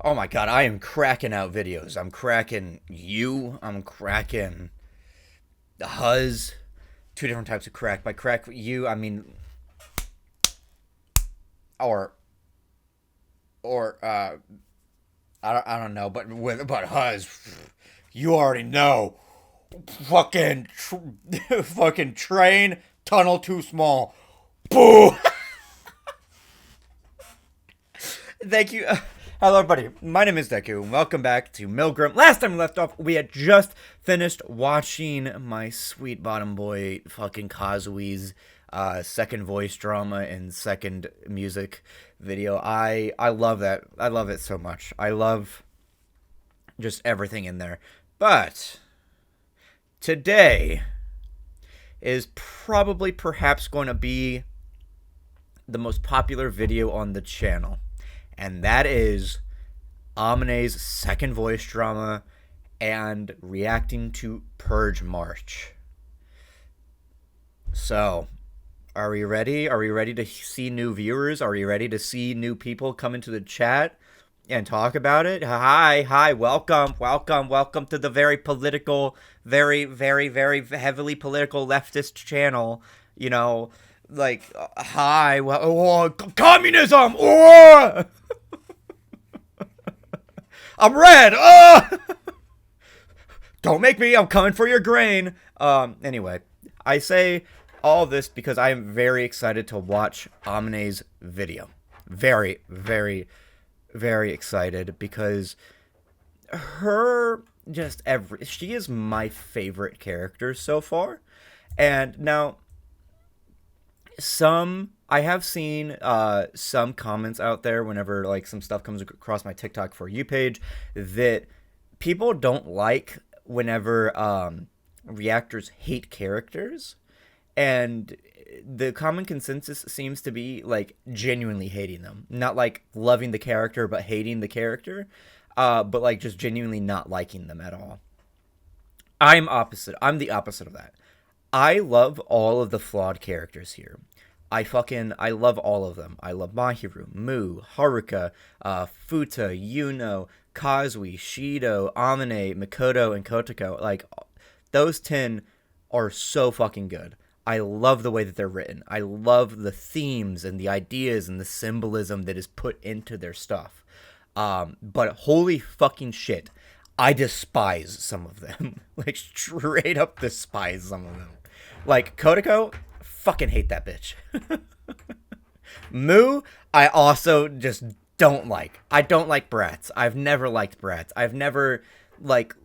Oh my god, I am cracking out videos. I'm cracking you. I'm cracking the Huz. Two different types of crack. By crack you, I mean or or I don't know, but Huz, you already know. Fucking train tunnel too small. Boo. Thank you. Hello, everybody. My name is Deku, and welcome back to Milgram. Last time we left off, we had just finished watching my sweet bottom boy, fucking Kazui's second voice drama and second music video. I love that. I love it so much. I love just everything in there. But today is probably perhaps going to be the most popular video on the channel. And that is Amane's second voice drama and reacting to Purge March. So, are we ready? Are we ready to see new viewers? Are we ready to see new people come into the chat and talk about it? Hi, welcome to the very political, very heavily political leftist channel. You know, like, hi, communism! Oh! I'm red! Oh! Don't make me, I'm coming for your grain. Anyway, I say all this because I am very excited to watch Amane's video. Very excited because she is my favorite character so far. And now, I have seen some comments out there whenever like some stuff comes across my TikTok For You page that people don't like whenever reactors hate characters, and the common consensus seems to be like genuinely hating them, not like loving the character but hating the character, but like just genuinely not liking them at all. I'm the opposite of that. I love all of the flawed characters here. I love all of them. I love Mahiru, Mu, Haruka, Futa, Yuno, Kazui, Shido, Amane, Mikoto, and Kotoko. Like, those 10 are so fucking good. I love the way that they're written. I love the themes and the ideas and the symbolism that is put into their stuff. But holy fucking shit, I despise some of them. Like, straight up despise some of them. Like, Kotoko, fucking hate that bitch. Mu, I also just don't like. I don't like brats. I've never liked brats. I've never liked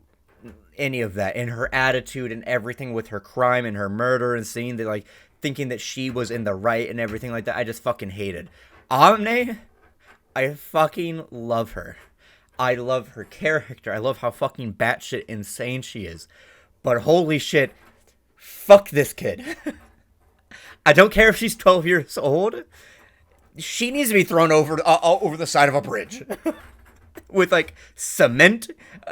any of that. And her attitude and everything with her crime and her murder and seeing that, like, thinking that she was in the right and everything like that, I just fucking hated. Amane, I fucking love her. I love her character. I love how fucking batshit insane she is. But holy shit, fuck this kid. I don't care if she's 12 years old. She needs to be thrown over the side of a bridge. With, like, cement,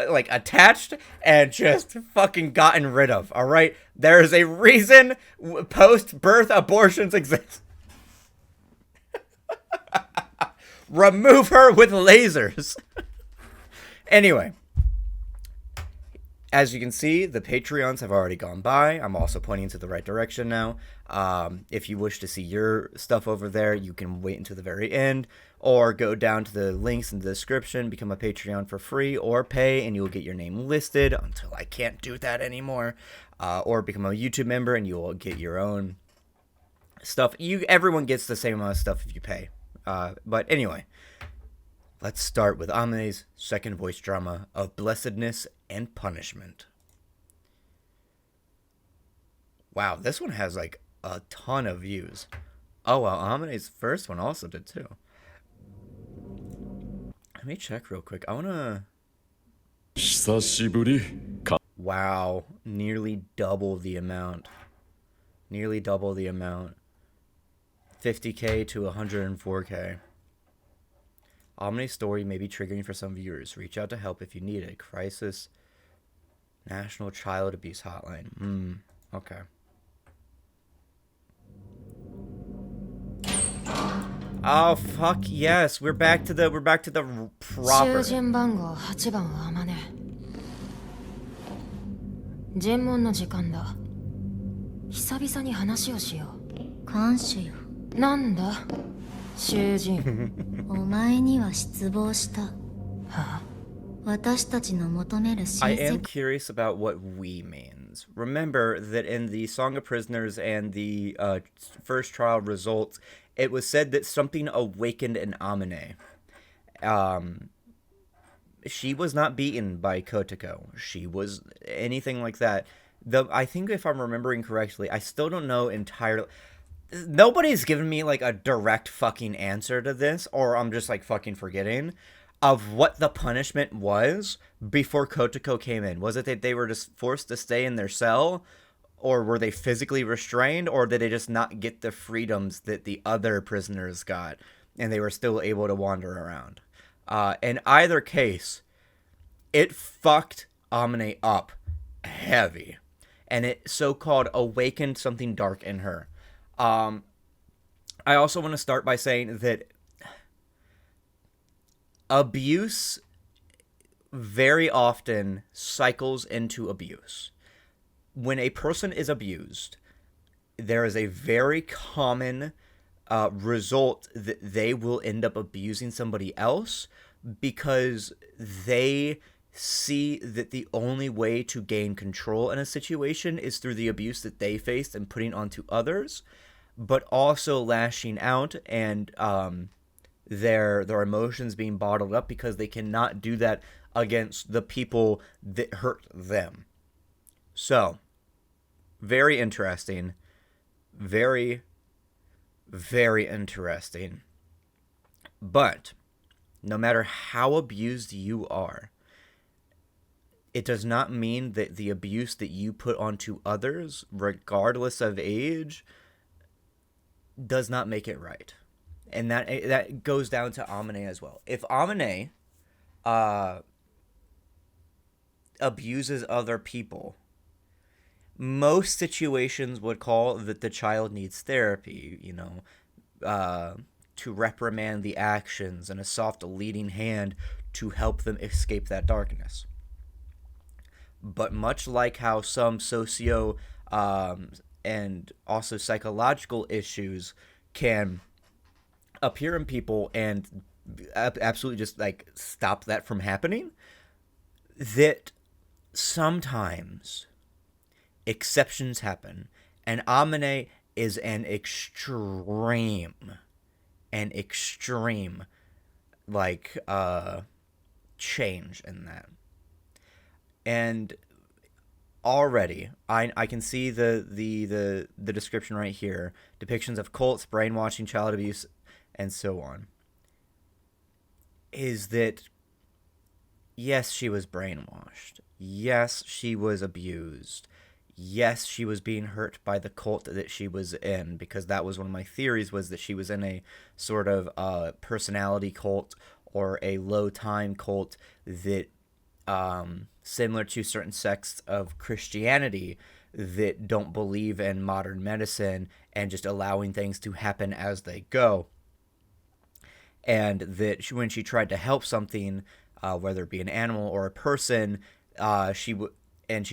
like, attached and just fucking gotten rid of, alright? There is a reason post-birth abortions exist. Remove her with lasers. Anyway. As you can see, the Patreons have already gone by. I'm also pointing to the right direction now. If you wish to see your stuff over there, you can wait until the very end, or go down to the links in the description, become a Patreon for free, or pay, and you'll get your name listed until I can't do that anymore. Or become a YouTube member, and you'll get your own stuff. Everyone gets the same amount of stuff if you pay. But anyway, let's start with Amane's second voice drama of Blessedness and Punishment. Wow, this one has like a ton of views. Oh wow, Amane's first one also did too. Let me check real quick. I wanna... Wow, nearly double the amount. 50k to 104k. Amane's story may be triggering for some viewers. Reach out to help if you need it. Crisis National Child Abuse Hotline. Okay. Oh fuck yes, we're back to the 囚 proper. 人番号8番は天音。尋問の時間だ。久々に話をしよう。看守よ。なんだ囚人。お前には失望した。はあ、私たちの求める I 新 am 世界。 curious about what we means. Remember that in the Song of Prisoners and the first trial results, it was said that something awakened in Amane. She was not beaten by Kotoko. She was anything like that. I think if I'm remembering correctly, I still don't know entirely. Nobody's given me like a direct fucking answer to this, or I'm just like fucking forgetting of what the punishment was before Kotoko came in. Was it that they were just forced to stay in their cell, or were they physically restrained, or did they just not get the freedoms that the other prisoners got and they were still able to wander around? In either case, it fucked Amane up heavy, and it so-called awakened something dark in her. I also want to start by saying that abuse very often cycles into abuse. When a person is abused, there is a very common result that they will end up abusing somebody else because they see that the only way to gain control in a situation is through the abuse that they faced and putting onto others, but also lashing out and their emotions being bottled up because they cannot do that against the people that hurt them. So, very interesting. Very, very interesting. But no matter how abused you are, it does not mean that the abuse that you put onto others, regardless of age, does not make it right. And that goes down to Amane as well. If Amane abuses other people, most situations would call that the child needs therapy, to reprimand the actions and a soft leading hand to help them escape that darkness. But much like how some socio and also psychological issues can appear in people and absolutely just like stop that from happening, that sometimes exceptions happen, and Amane is an extreme like change in that. And already I can see the description right here, depictions of cults, brainwashing, child abuse, and so on, is that yes, she was brainwashed, yes, she was abused, yes, she was being hurt by the cult that she was in, because that was one of my theories, was that she was in a sort of personality cult or a low time cult that similar to certain sects of Christianity that don't believe in modern medicine and just allowing things to happen as they go. And that when she tried to help something, whether it be an animal or a person, she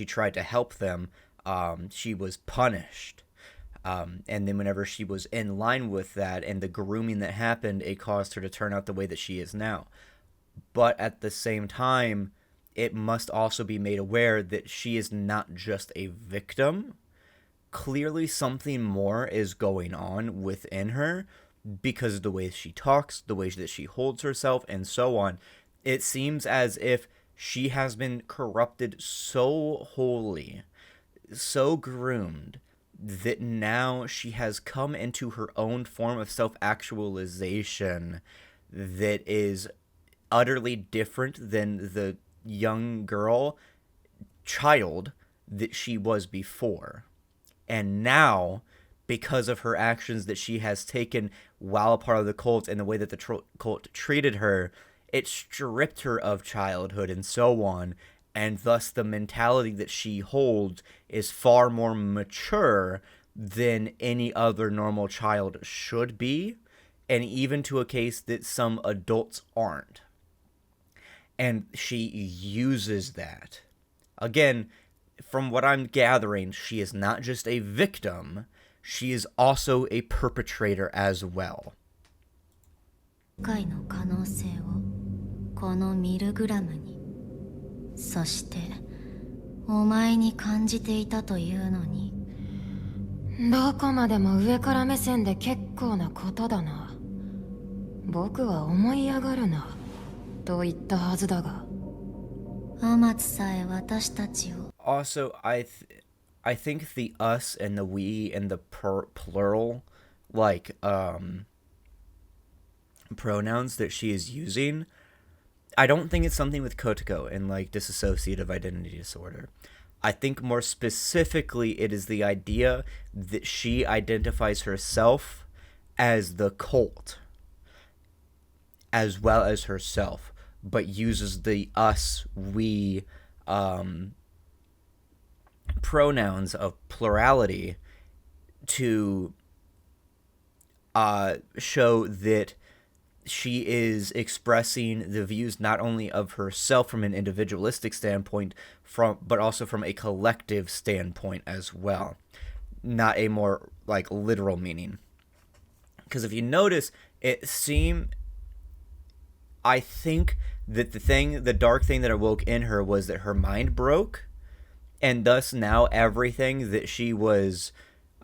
tried to help them, she was punished. And then whenever she was in line with that and the grooming that happened, it caused her to turn out the way that she is now. But at the same time, it must also be made aware that she is not just a victim. Clearly something more is going on within her because of the way she talks, the way that she holds herself, and so on. It seems as if she has been corrupted so wholly, so groomed, that now she has come into her own form of self-actualization that is utterly different than the young child that she was before. And now, because of her actions that she has taken while a part of the cult and the way that the cult treated her, it stripped her of childhood and so on, and thus the mentality that she holds is far more mature than any other normal child should be, and even to a case that some adults aren't. And she uses that. Again, from what I'm gathering, she is not just a victim, she is also a perpetrator as well. 回の可能性をこのミルグラムに、そしてお前に感じていたというのに。どこまでも上から目線で結構なことだな。僕は思い上がるなと言ったはずだが。天津さえ私たちを。Also, I think the us and the we and the plural, like, pronouns that she is using, I don't think it's something with Kotoko and, like, dissociative identity disorder. I think more specifically it is the idea that she identifies herself as the cult as well as herself, but uses the us, we, pronouns of plurality to show that she is expressing the views not only of herself from an individualistic standpoint, but also from a collective standpoint as well. Not a more, like, literal meaning. Because if you notice, I think that the dark thing that awoke in her was that her mind broke, and thus now everything that she was,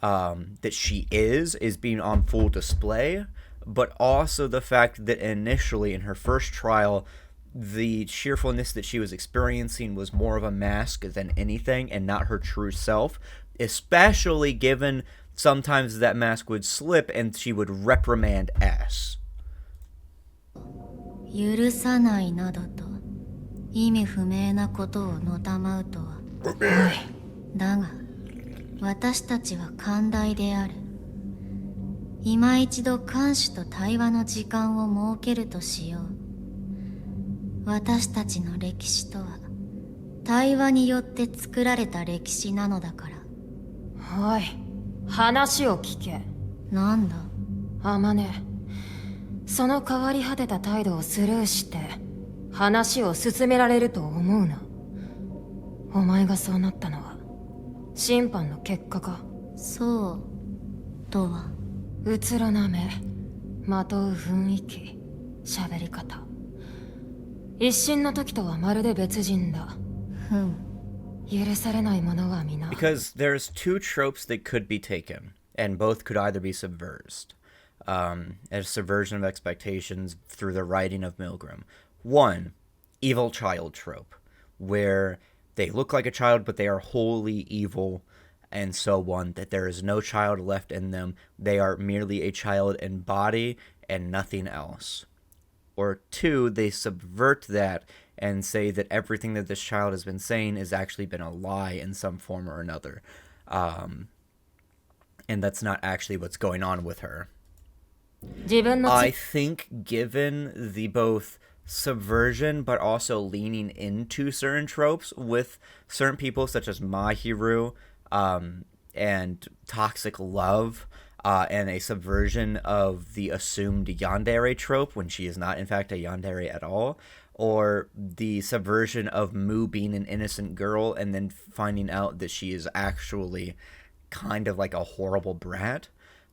that she is being on full display. But also the fact that initially in her first trial, the cheerfulness that she was experiencing was more of a mask than anything and not her true self, especially given sometimes that mask would slip and she would reprimand S. 許さないなどと意味不明なことをのたまうとは。だが私たちは寛大である。今一度看守と対話の時間を設けるとしよう。私たちの歴史とは対話によって作られた歴史なのだから。おい、話を聞け。なんだ。あまね、その変わり果てた態度をスルーして話を進められると思うな。お前がそうなったのは審判の結果か。そうとは。うつろな目、まとう雰囲気、喋り方。一瞬の時とはまるで別人だ。許されないものは皆。Because there's two tropes that could be taken, and both could either be subversed. A subversion of expectations through the writing of Milgram. One, evil child trope, where they look like a child but they are wholly evil, and so on, that there is no child left in them. They are merely a child in body and nothing else. Or two, they subvert that and say that everything that this child has been saying has actually been a lie in some form or another. And that's not actually what's going on with her. I think given the both subversion but also leaning into certain tropes with certain people such as Mahiru, and toxic love, and a subversion of the assumed yandere trope when she is not in fact a yandere at all, or the subversion of Mu being an innocent girl and then finding out that she is actually kind of like a horrible brat,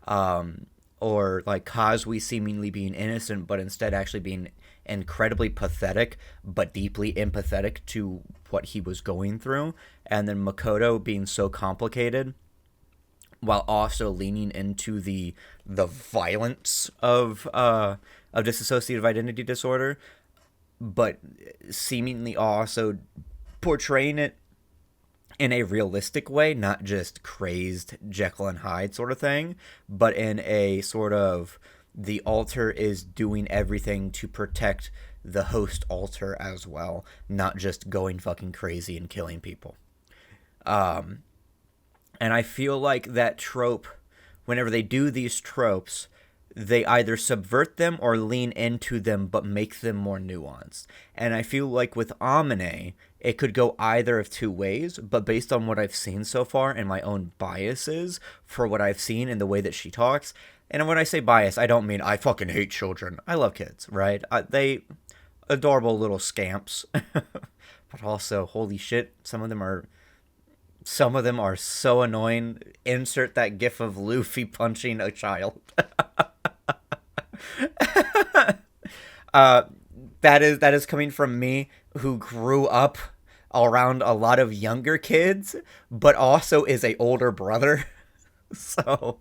or like Kazui seemingly being innocent but instead actually being incredibly pathetic but deeply empathetic to what he was going through, and then Makoto being so complicated while also leaning into the violence of dissociative identity disorder, but seemingly also portraying it in a realistic way, not just crazed Jekyll and Hyde sort of thing, but in a sort of the altar is doing everything to protect the host altar as well, not just going fucking crazy and killing people. And I feel like that trope, whenever they do these tropes, they either subvert them or lean into them but make them more nuanced. And I feel like with Amane, it could go either of two ways, but based on what I've seen so far and my own biases for what I've seen and the way that she talks, And when I say bias, I don't mean I fucking hate children. I love kids, right? They adorable little scamps. But also, holy shit, some of them are so annoying. Insert that gif of Luffy punching a child. That is coming from me, who grew up around a lot of younger kids, but also is a older brother. So,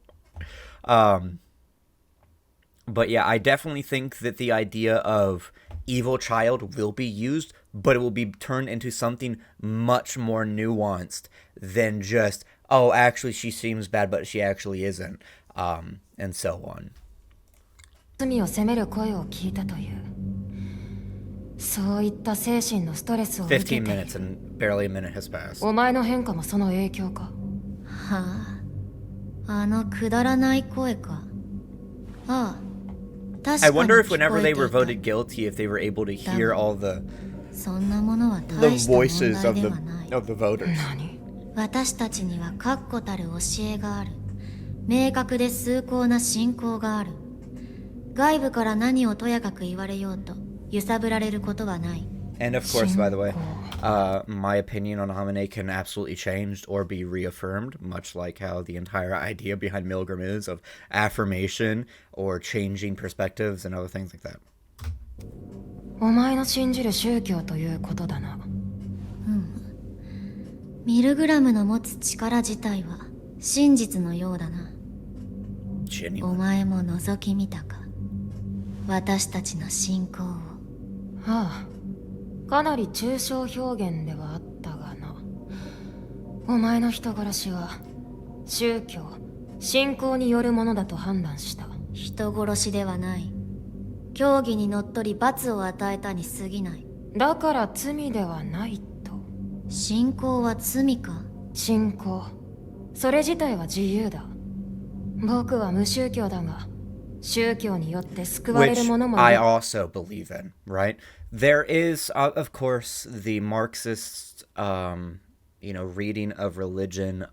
but yeah, I definitely think that the idea of evil child will be used, but it will be turned into something much more nuanced than just, oh, actually she seems bad, but she actually isn't, and so on. 罪を責める声を聞いたという。そういった精神のストレスを受けてい15 る。 minutes and barely a minute has passed. お前の変化もその影響か。はあ、あのくだらない声か。ああ、確 I かに wonder 聞 if こ whenever え they て were いた。 voted guilty, if they were able to hear all the そんなものは大した問 voices 題 of で the はない。 of the voters. 何？私たちには確固たる教えがある。明確で崇高な信仰がある。外部から何をとやかく言われようと揺さぶられることはない。 And of course, by the way, my opinion on Amane can absolutely change or be reaffirmed, much like how the entire idea behind Milgram is of affirmation or changing perspectives and other things like that. お前の信じる宗教ということだな。ミルグラムの持つ力自体は真実のようだな。お Genuine. 前も覗き見たか。私たちの信仰を。ああ、かなり抽象表現ではあったがな。お前の人柄しは宗教、信仰によるものだと判断した。人殺しではない。教義にのっとり罰を与えたに過ぎない。だから罪ではないと。信仰は罪か。信仰、それ自体は自由だ。僕は無宗教だが、宗教によって救われ Which るものも I いる。 also believe in, right? There is, of course, the Marxist, reading of religion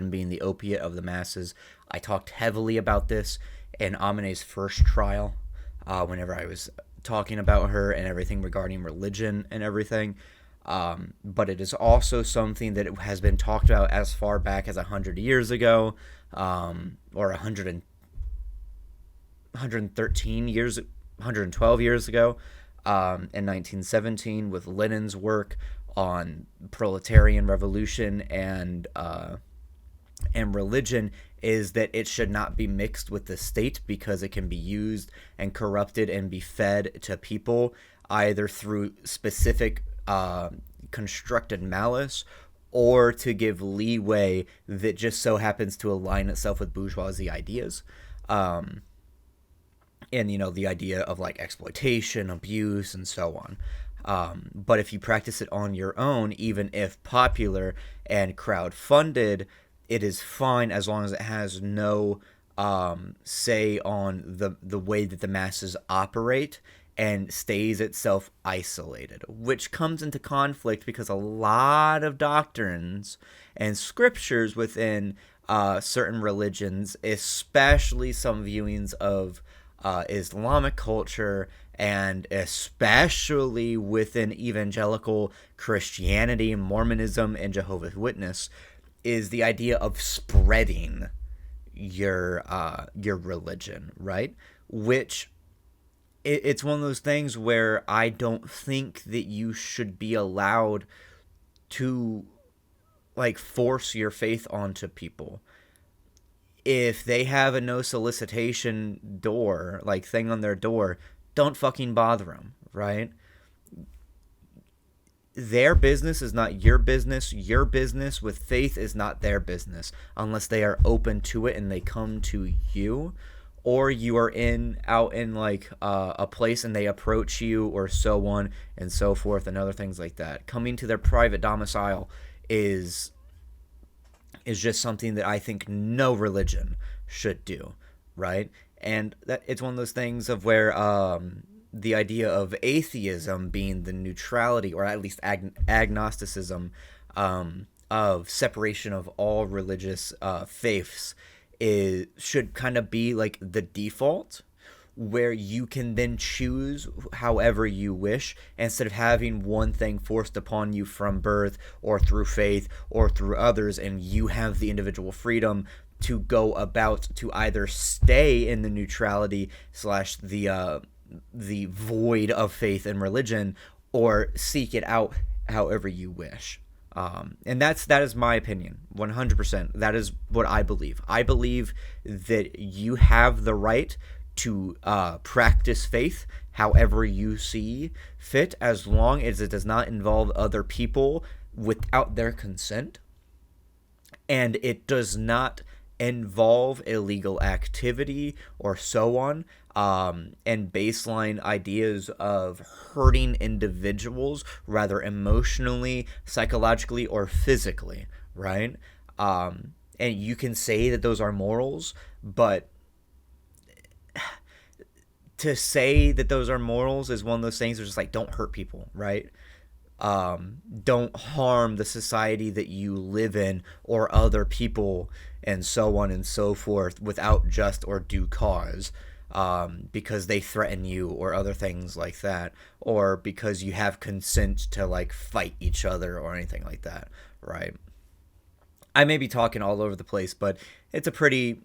being the opiate of the masses. I talked heavily about this in Amane's first trial, whenever I was talking about her and everything regarding religion and everything. But it is also something that has been talked about as far back as 100 years ago, or 113 years, 112 years ago, in 1917, with Lenin's work on proletarian revolution and religion, is that it should not be mixed with the state because it can be used and corrupted and be fed to people either through specific constructed malice or to give leeway that just so happens to align itself with bourgeoisie ideas. And, the idea of like exploitation, abuse, and so on. But if you practice it on your own, even if popular and crowd-funded, it is fine as long as it has no say on the way that the masses operate and stays itself isolated, which comes into conflict because a lot of doctrines and scriptures within certain religions, especially some viewings of Islamic culture, and especially within evangelical Christianity, Mormonism, and Jehovah's Witness, is the idea of spreading your religion, right? Which it's one of those things where I don't think that you should be allowed to like force your faith onto people. If they have a no solicitation door, like thing on their door, don't fucking bother them, right? Their business is not your business. Your business with faith is not their business unless they are open to it and they come to you, or you are out in like a place and they approach you, or so on and so forth, and other things like that. Coming to their private domicile is just something that I think no religion should do, right? And that it's one of those things of where the idea of atheism being the neutrality, or at least agnosticism, of separation of all religious faiths, should kind of be like the default, where you can then choose however you wish instead of having one thing forced upon you from birth or through faith or through others, and you have the individual freedom to go about to either stay in the neutrality slash the void of faith and religion, or seek it out however you wish. And that is my opinion, 100%. That is what I believe. I believe that you have the right to practice faith however you see fit, as long as it does not involve other people without their consent, and it does not involve illegal activity or so on, and baseline ideas of hurting individuals, rather emotionally, psychologically, or physically, right? And you can say that those are morals, but to say that those are morals is one of those things that's just like, don't hurt people, right? Don't harm the society that you live in or other people, and so on and so forth, without just or due cause, because they threaten you or other things like that, or because you have consent to like fight each other or anything like that, right? I may be talking all over the place, but it's a pretty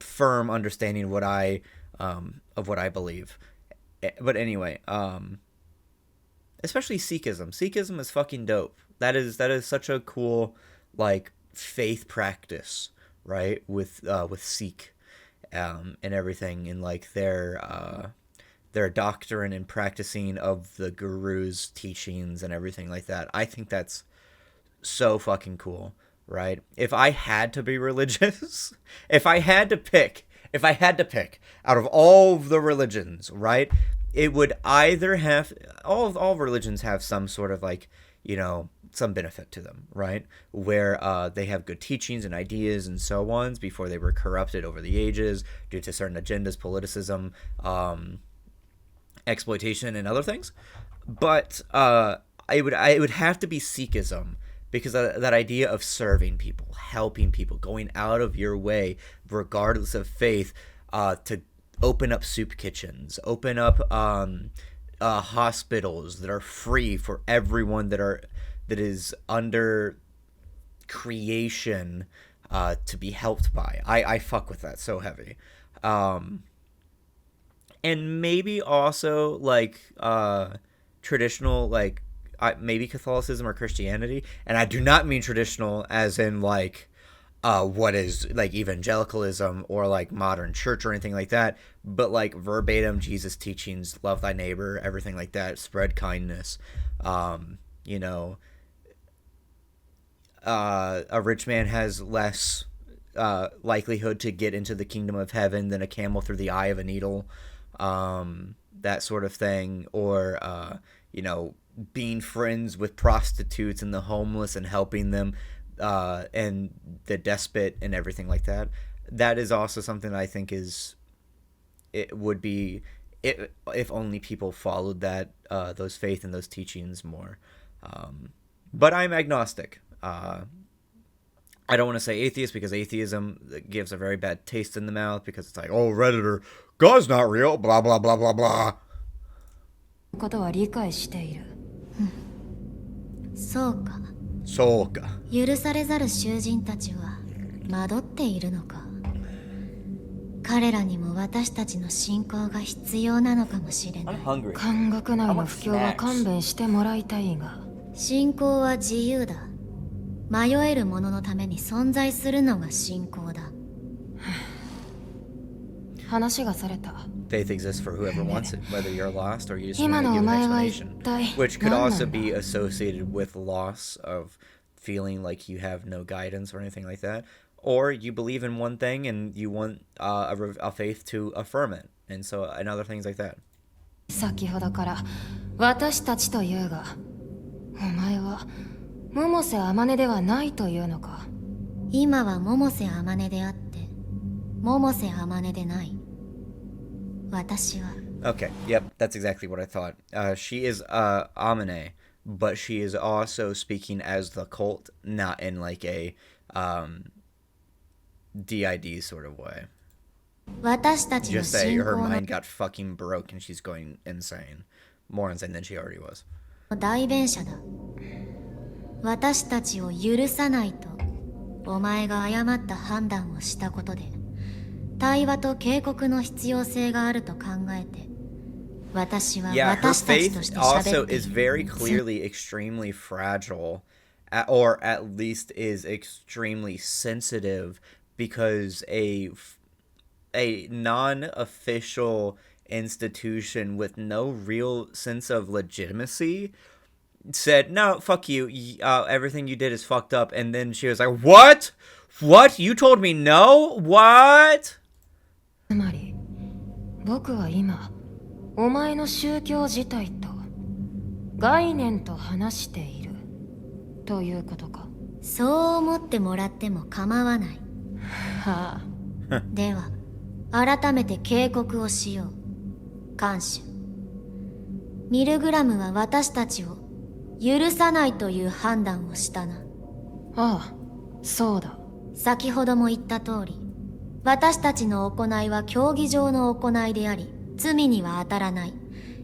firm understanding of what I believe. But anyway, especially Sikhism. Sikhism is fucking dope. That is such a cool like faith practice, right? With Sikh, and everything, and like their doctrine and practicing of the guru's teachings and everything like that. I think that's so fucking cool, right? If I had to be religious, if I had to pick out of all of the religions, right, it would either have, all religions have some sort of like, some benefit to them, right, where they have good teachings and ideas and so on before they were corrupted over the ages due to certain agendas, politicism, exploitation, and other things. But it would have to be Sikhism, because that idea of serving people, helping people, going out of your way, regardless of faith, to open up soup kitchens, open up hospitals that are free for everyone that is under creation to be helped by. I fuck with that so heavy. And maybe also like traditional, like maybe Catholicism or Christianity, and I do not mean traditional as in like what is like evangelicalism or like modern church or anything like that, but like verbatim Jesus teachings, love thy neighbor, everything like that, spread kindness. A rich man has less likelihood to get into the kingdom of heaven than a camel through the eye of a needle, that sort of thing, or being friends with prostitutes and the homeless and helping them, and the despot and everything like that. That is also something I think would be, if only people followed that, those faith and those teachings more. But I'm agnostic. I don't want to say atheist, because atheism gives a very bad taste in the mouth, because it's like, oh, Redditor, God's not real, blah, blah, blah, blah, blah. ことは理解している。そうか。そうか。許されざる囚人たちは惑っているのか。彼らにも私たちの信仰が必要なのかもしれない。監獄内の布教は勘弁してもらいたいが。信仰は自由だ。迷える者のために存在するのが信仰だ。話がそれた。Faith exists for whoever wants it, whether you're lost or you just want to give an explanation, which could also be associated with loss of feeling like you have no guidance or anything like that, or you believe in one thing and you want a faith to affirm it, and other things like that. 先ほどから私たちというが、お前は百瀬天音ではないというのか。今は百瀬天音であって百瀬天音でない。私は。 Okay, yep, that's exactly what I thought. She is Amane, but she is also speaking as the cult, not in like a DID sort of way. 私たちの Just say 信 her 仰の mind got fucking broke and she's going insane. More insane than she already was. 代弁者だ。私たちを許さないとお前が誤った判断をしたことで対話と警告の必要性があると考えて私は Yeah, her 私たちとし faith て also 喋ってい is る。 very clearly extremely fragile, or at least is extremely sensitive, because a non-official institution with no real sense of legitimacy said, no, fuck you, everything you did is fucked up. And then she was like, what? You told me no? What? つまり僕は今お前の宗教自体と概念と話しているということか。そう思ってもらっても構わない。はあ。では改めて警告をしよう。看守、ミルグラムは私たちを許さないという判断をしたな。ああ、そうだ。先ほども言った通り、私たちの行いは競技場の行いであり、罪には当たらない。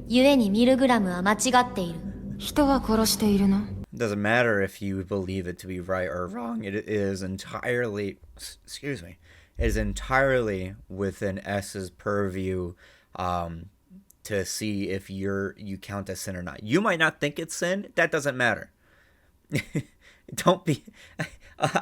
故にミルグラムは間違っている。人は殺しているの？ Doesn't matter if you believe it to be right or wrong. It is entirely, excuse me, it is entirely within S's purview to see if you count as sin or not. You might not think it's sin. That doesn't matter. Don't be.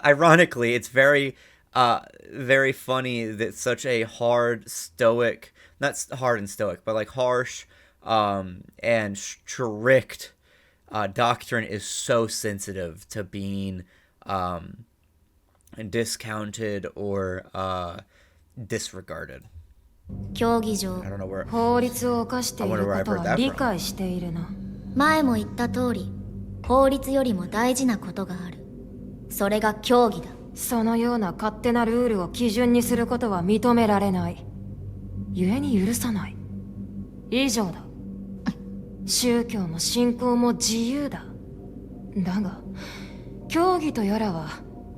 Ironically, it's very funny that such a hard stoic, not hard and stoic, but like harsh and strict doctrine is so sensitive to being discounted or disregarded. 競技場、 I don't know where. 法律を犯している I wonder where こと I've heard は that 理 from. 解しているな。前も言った通り、法律よりも大事なことがある。それが競技だ。そのような勝手なルールを基準にすることは認められない。故に許さない。以上だ。宗教も信仰も自由だ。だが、教義とやらは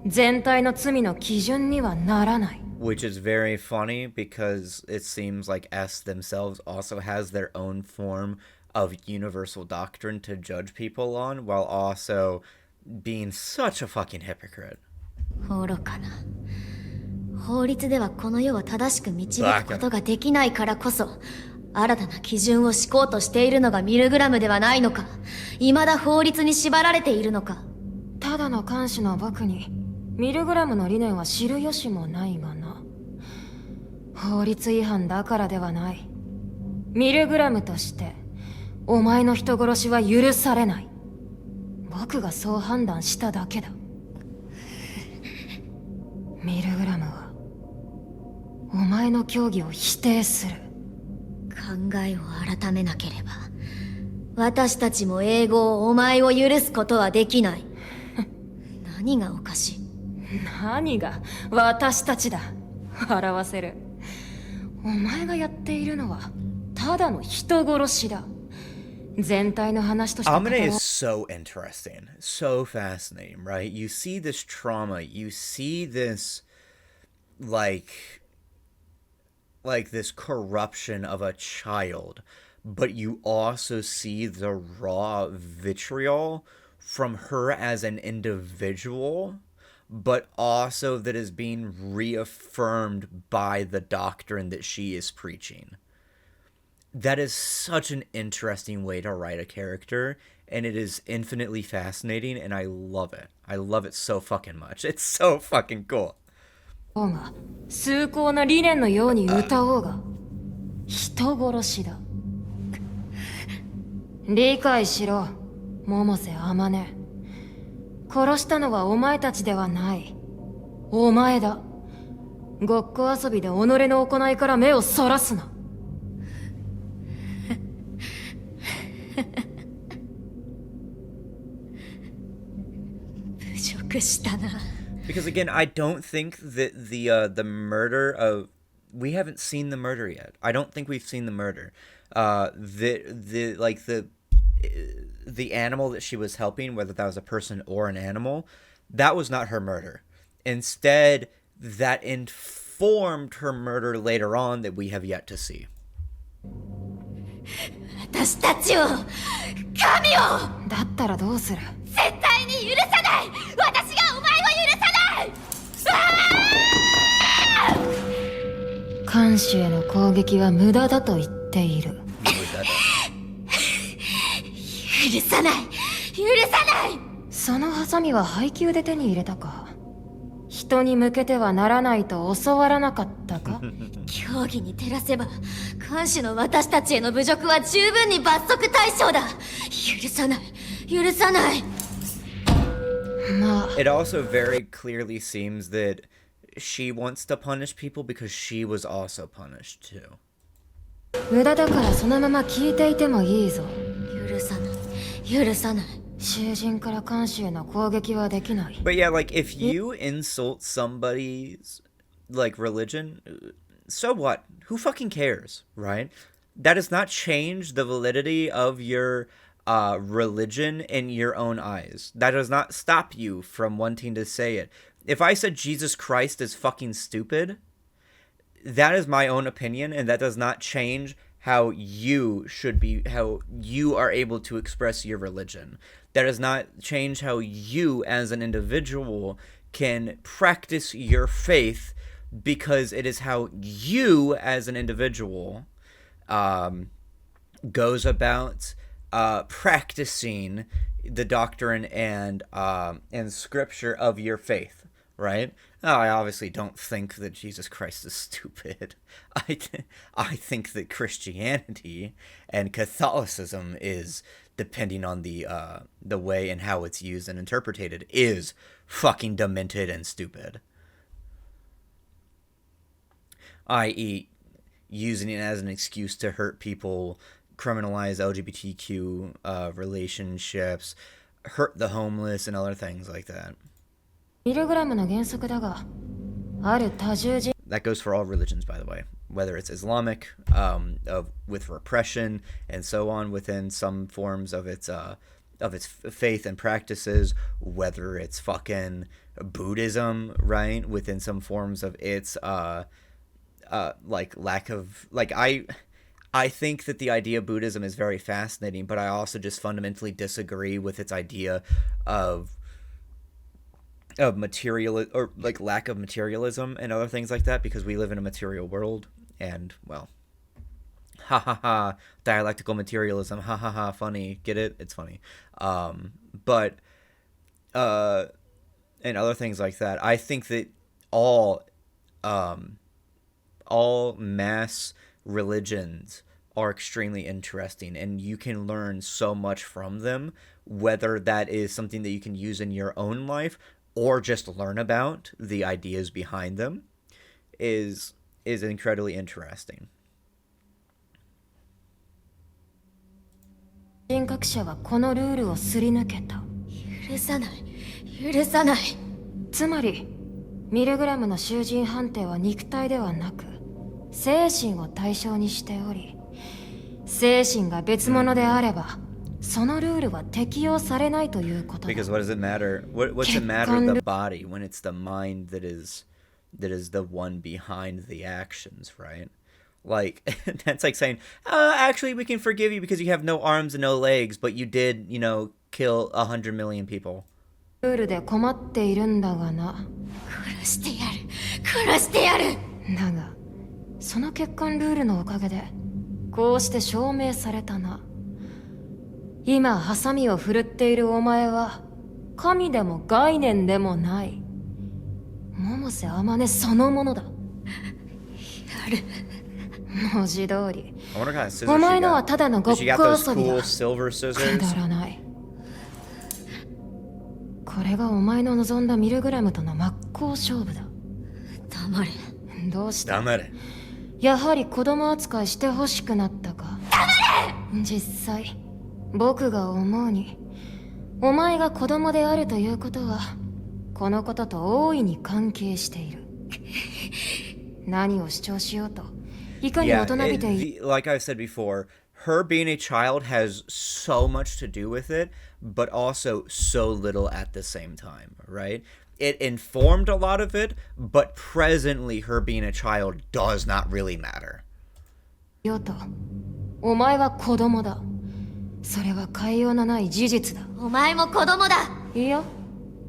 全体の罪の基準にはならない。Which is very funny because it seems like S themselves also has their own form of universal doctrine to judge people on, while also being such a fucking hypocrite. 愚かな。法律ではこの世を正しく導くことができないからこそ、新たな基準を敷こうとしているのがミルグラムではないのか。未だ法律に縛られているのか。ただの監視の僕にミルグラムの理念は知る由もないがな。法律違反だからではない。ミルグラムとしてお前の人殺しは許されない。僕がそう判断しただけだ。ミルグラムはお前の教義を否定する。考えを改めなければ、私たちも英語をお前を許すことはできない。何がおかしい？何が私たちだ。笑わせる。お前がやっているのはただの人殺しだ。全体の話として語ろう。 Amane is so interesting, so fascinating, right? You see this trauma, you see this like this corruption of a child, but you also see the raw vitriol from her as an individual, but also that is being reaffirmed by the doctrine that she is preaching. That is such an interesting way to write a character, and it is infinitely fascinating, and I love it. I love it so fucking much. It's so fucking cool. が崇高な理念のように歌おうが人殺しだ。理解しろ、百瀬天音。殺したのはお前たちではない。お前だ。ごっこ遊びで己の行いから目をそらすな。侮辱したな。Because again, I don't think that the murder of, we haven't seen the murder yet. I don't think we've seen the murder. The animal that she was helping, whether that was a person or an animal, that was not her murder. Instead, that informed her murder later on that we have yet to see. 私たちを神をだったらどうする？絶対に許さない。私がお前を許さない。看守への攻撃は無駄だと言っている。許さない。許さない。そのハサミは配給で手に入れたか？人に向けてはならないと教わらなかったか？競技に照らせば看守の私たちへの侮辱は十分に罰則対象だ。許さない。許さない。まあ It also very clearly seems that she wants to punish people because she was also punished too. 無駄だからそのまま聞いていてもいいぞ。許さない。許さない。囚人から看守への攻撃はできない。 But yeah, like if you insult somebody's like religion, so what? Who fucking cares, right? That does not change the validity of your religion in your own eyes. That does not stop you from wanting to say it. If I said Jesus Christ is fucking stupid, that is my own opinion, and that does not change how you should be, how you are able to express your religion. That does not change how you as an individual can practice your faith, because it is how you as an individual goes about practicing the doctrine and scripture of your faith, right? I obviously don't think that Jesus Christ is stupid. I think that Christianity and Catholicism is, depending on the way and how it's used and interpreted, is fucking demented and stupid. I.e., using it as an excuse to hurt people, criminalize LGBTQ relationships, hurt the homeless, and other things like that. ミルグラムの原則だが、ある多重人 That goes for all religions, by the way, whether it's Islamic, with repression and so on within some forms of its faith and practices, whether it's fucking Buddhism, right, within some forms of its like lack of, like, I think that the idea of Buddhism is very fascinating, but I also just fundamentally disagree with its idea of material, or like lack of materialism and other things like that, because we live in a material world, and well, ha ha ha, dialectical materialism, ha ha ha, funny, get it? It's funny. But and other things like that. I think that all mass religions are extremely interesting, and you can learn so much from them, whether that is something that you can use in your own life or just learn about the ideas behind them, is incredibly interesting. 人格者はこのルールをすり抜けた。許さない。許さない。つまり、ミルグラムの囚人判定は肉体ではなく、精神を対象にしており、精神が別物であれば、そのルールは適用されないということだ。 Because what does it matter? What's it matter the body when it's the mind that is the one behind the actions, right? Like, that's like saying, actually, we can forgive you because you have no arms and no legs, but you did, kill 100 million people. ルールで困っているんだがな。殺してやる。殺してやる。だが、その欠陥ルールのおかげで、こうして証明されたな。今、ハサミを振るっているお前は、神でも概念でもない。百瀬天音そのものだ。やる。文字通り。 I wonder what kind of scissors お前 she のは got. ただのごっ Did こ she got those 遊び cool だ。 silver く scissors? だらない。これがお前の望んだミルグラムとの真っ向勝負だ。黙れ。どうした？黙れ。やはり子供扱いしてほしくなったか。黙れ！実際、僕が思うに、お前が子供であるということは、このことと大いに関係している。何を主張しようと、いかに大人びている。Like I've said before, her being a child has so much to do with it, but also so little at the same time, right? it informed a lot of it, but presently her being a child does not really matter. ヨト、お前は子供だ。それは変えようのない事実だ。お前も子供だ。いや、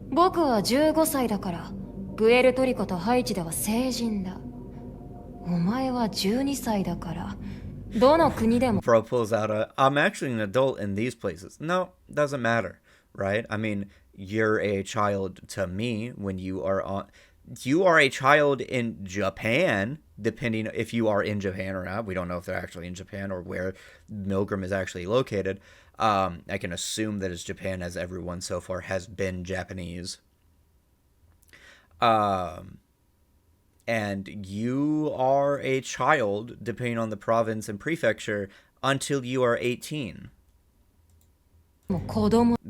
僕は15歳だから、プエルトリコとハイチでは成人だ。お前は12歳だから、どの国でも。Pro pulls out I'm actually an adult in these places. No, doesn't matter, right? I mean, you're a child to me when you are a child in Japan, depending if you are in Japan or not. We don't know if they're actually in Japan or where Milgram is actually located. I can assume that it's Japan, as everyone so far has been Japanese. And you are a child, depending on the province and prefecture, until you are 18.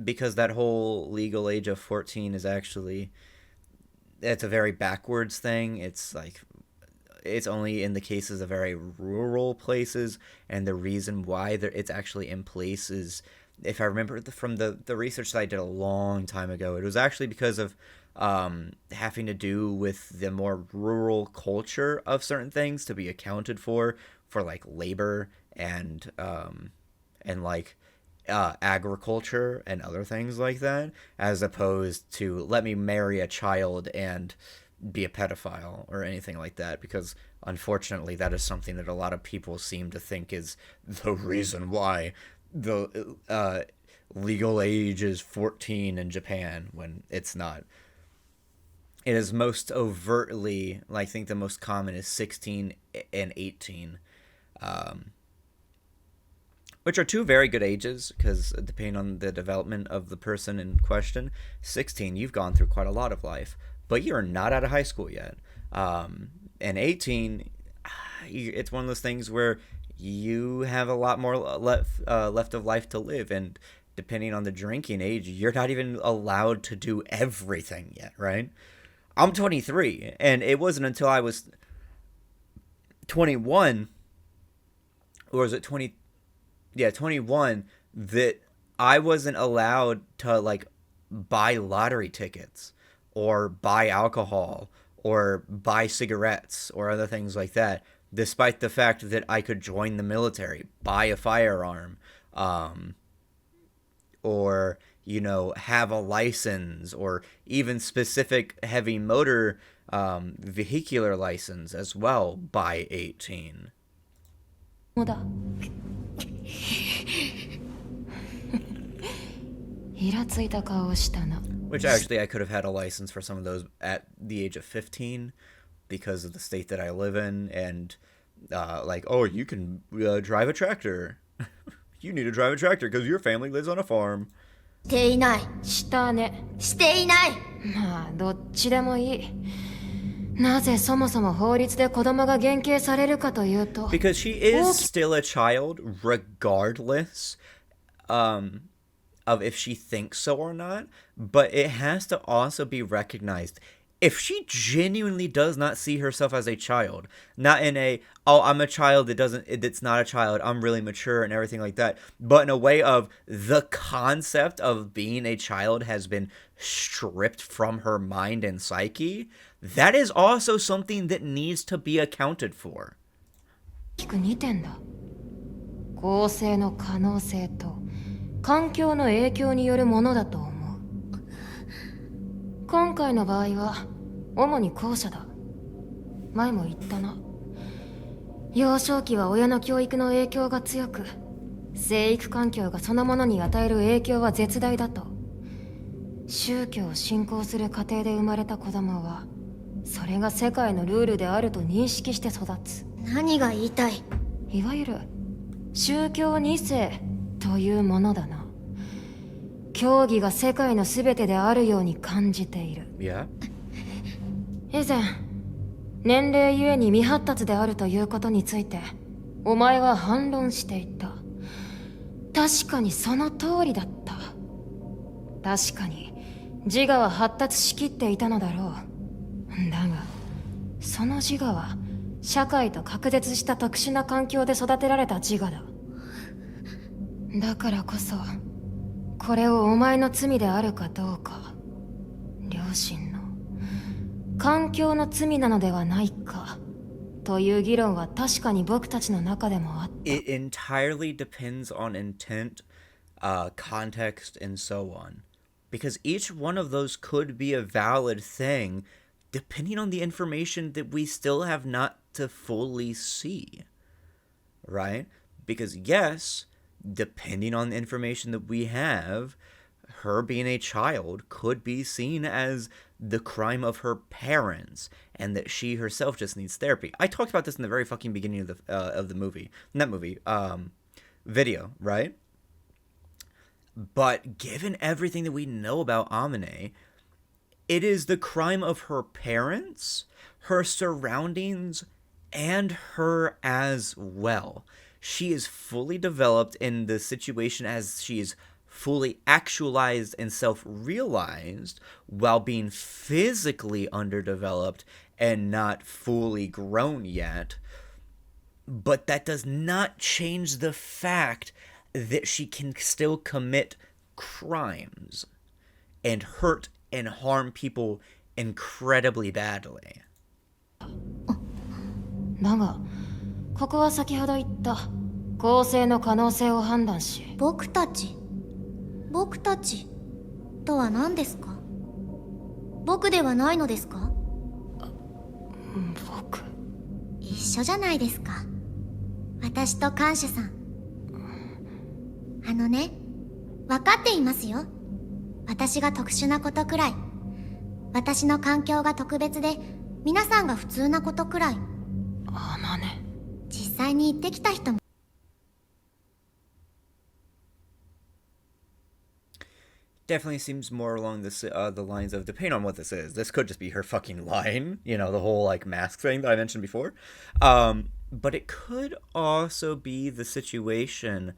Because that whole legal age of 14 is actually, it's a very backwards thing. It's like, it's only in the cases of very rural places, and the reason why it's actually in place is, if I remember from the research that I did a long time ago, it was actually because of having to do with the more rural culture of certain things to be accounted for like labor and like agriculture and other things like that, as opposed to let me marry a child and be a pedophile or anything like that, because unfortunately that is something that a lot of people seem to think is the reason why the legal age is 14 in Japan, when it's not. It is most overtly, I think the most common is 16 and 18, which are two very good ages, because depending on the development of the person in question, 16, you've gone through quite a lot of life, but you're not out of high school yet. And 18, it's one of those things where you have a lot more left of life to live, and depending on the drinking age, you're not even allowed to do everything yet, right? I'm 23, and it wasn't until I was 21, or was it 20? Yeah, 21, that I wasn't allowed to, buy lottery tickets, or buy alcohol, or buy cigarettes, or other things like that, despite the fact that I could join the military, buy a firearm, or have a license, or even specific heavy motor vehicular license as well by 18. Which actually I could have had a license for some of those at the age of 15 because of the state that I live in, and you can drive a tractor. You need to drive a tractor because your family lives on a farm. していない。したね。していない。まあどっちでもいい。なぜそもそも法律で子供が減刑されるかというと。Because she is still a child, regardless of if she thinks so or not. But it has to also be recognized. If she genuinely does not see herself as a child, not in a, oh, I'm a child it's not a child, I'm really mature and everything like that, but in a way of the concept of being a child has been stripped from her mind and psyche, that is also something that needs to be accounted for. 2点だ。構成の可能性と環境の影響によるものだと思う。今回の場合は主に後者だ。前も言ったな。幼少期は親の教育の影響が強く、生育環境がそのものに与える影響は絶大だと。宗教を信仰する家庭で生まれた子供は、それが世界のルールであると認識して育つ。何が言いたい？いわゆる宗教2世というものだな。教義が世界の全てであるように感じている。Yeah. 以前、年齢ゆえに未発達であるということについて、お前は反論していた。確かにその通りだった。確かに自我は発達しきっていたのだろう。だが、その自我は社会と隔絶した特殊な環境で育てられた自我だ。だからこそ、これをお前の罪であるかどうか、両親の環境の罪なのではないかという議論は確かに僕たちの中でもあった。It entirely depends on intent, context, and so on. Because each one of those could be a valid thing depending on the information that we still have not to fully see. Right? Because yes, depending on the information that we have, her being a child could be seen as the crime of her parents, and that she herself just needs therapy. I talked about this in the very fucking beginning of the movie, not movie, video, right? But given everything that we know about Amane, it is the crime of her parents, her surroundings, and her as well. She is fully developed in the situation as she is fully actualized and self-realized while being physically underdeveloped and not fully grown yet. But that does not change the fact that she can still commit crimes and hurt and harm people incredibly badly. だが、ここは先ほど言った公正の可能性を判断し、僕たちとは何ですか？僕ではないのですか？僕。一緒じゃないですか。私と看守さん。ね、分かっていますよ。私が特殊なことくらい。私の環境が特別で、皆さんが普通なことくらい。あまね。実際に行ってきた人も。Definitely seems more along the lines of, depending on what this is, this could just be her fucking line, you know, the whole like mask thing that I mentioned before. But it could also be the situation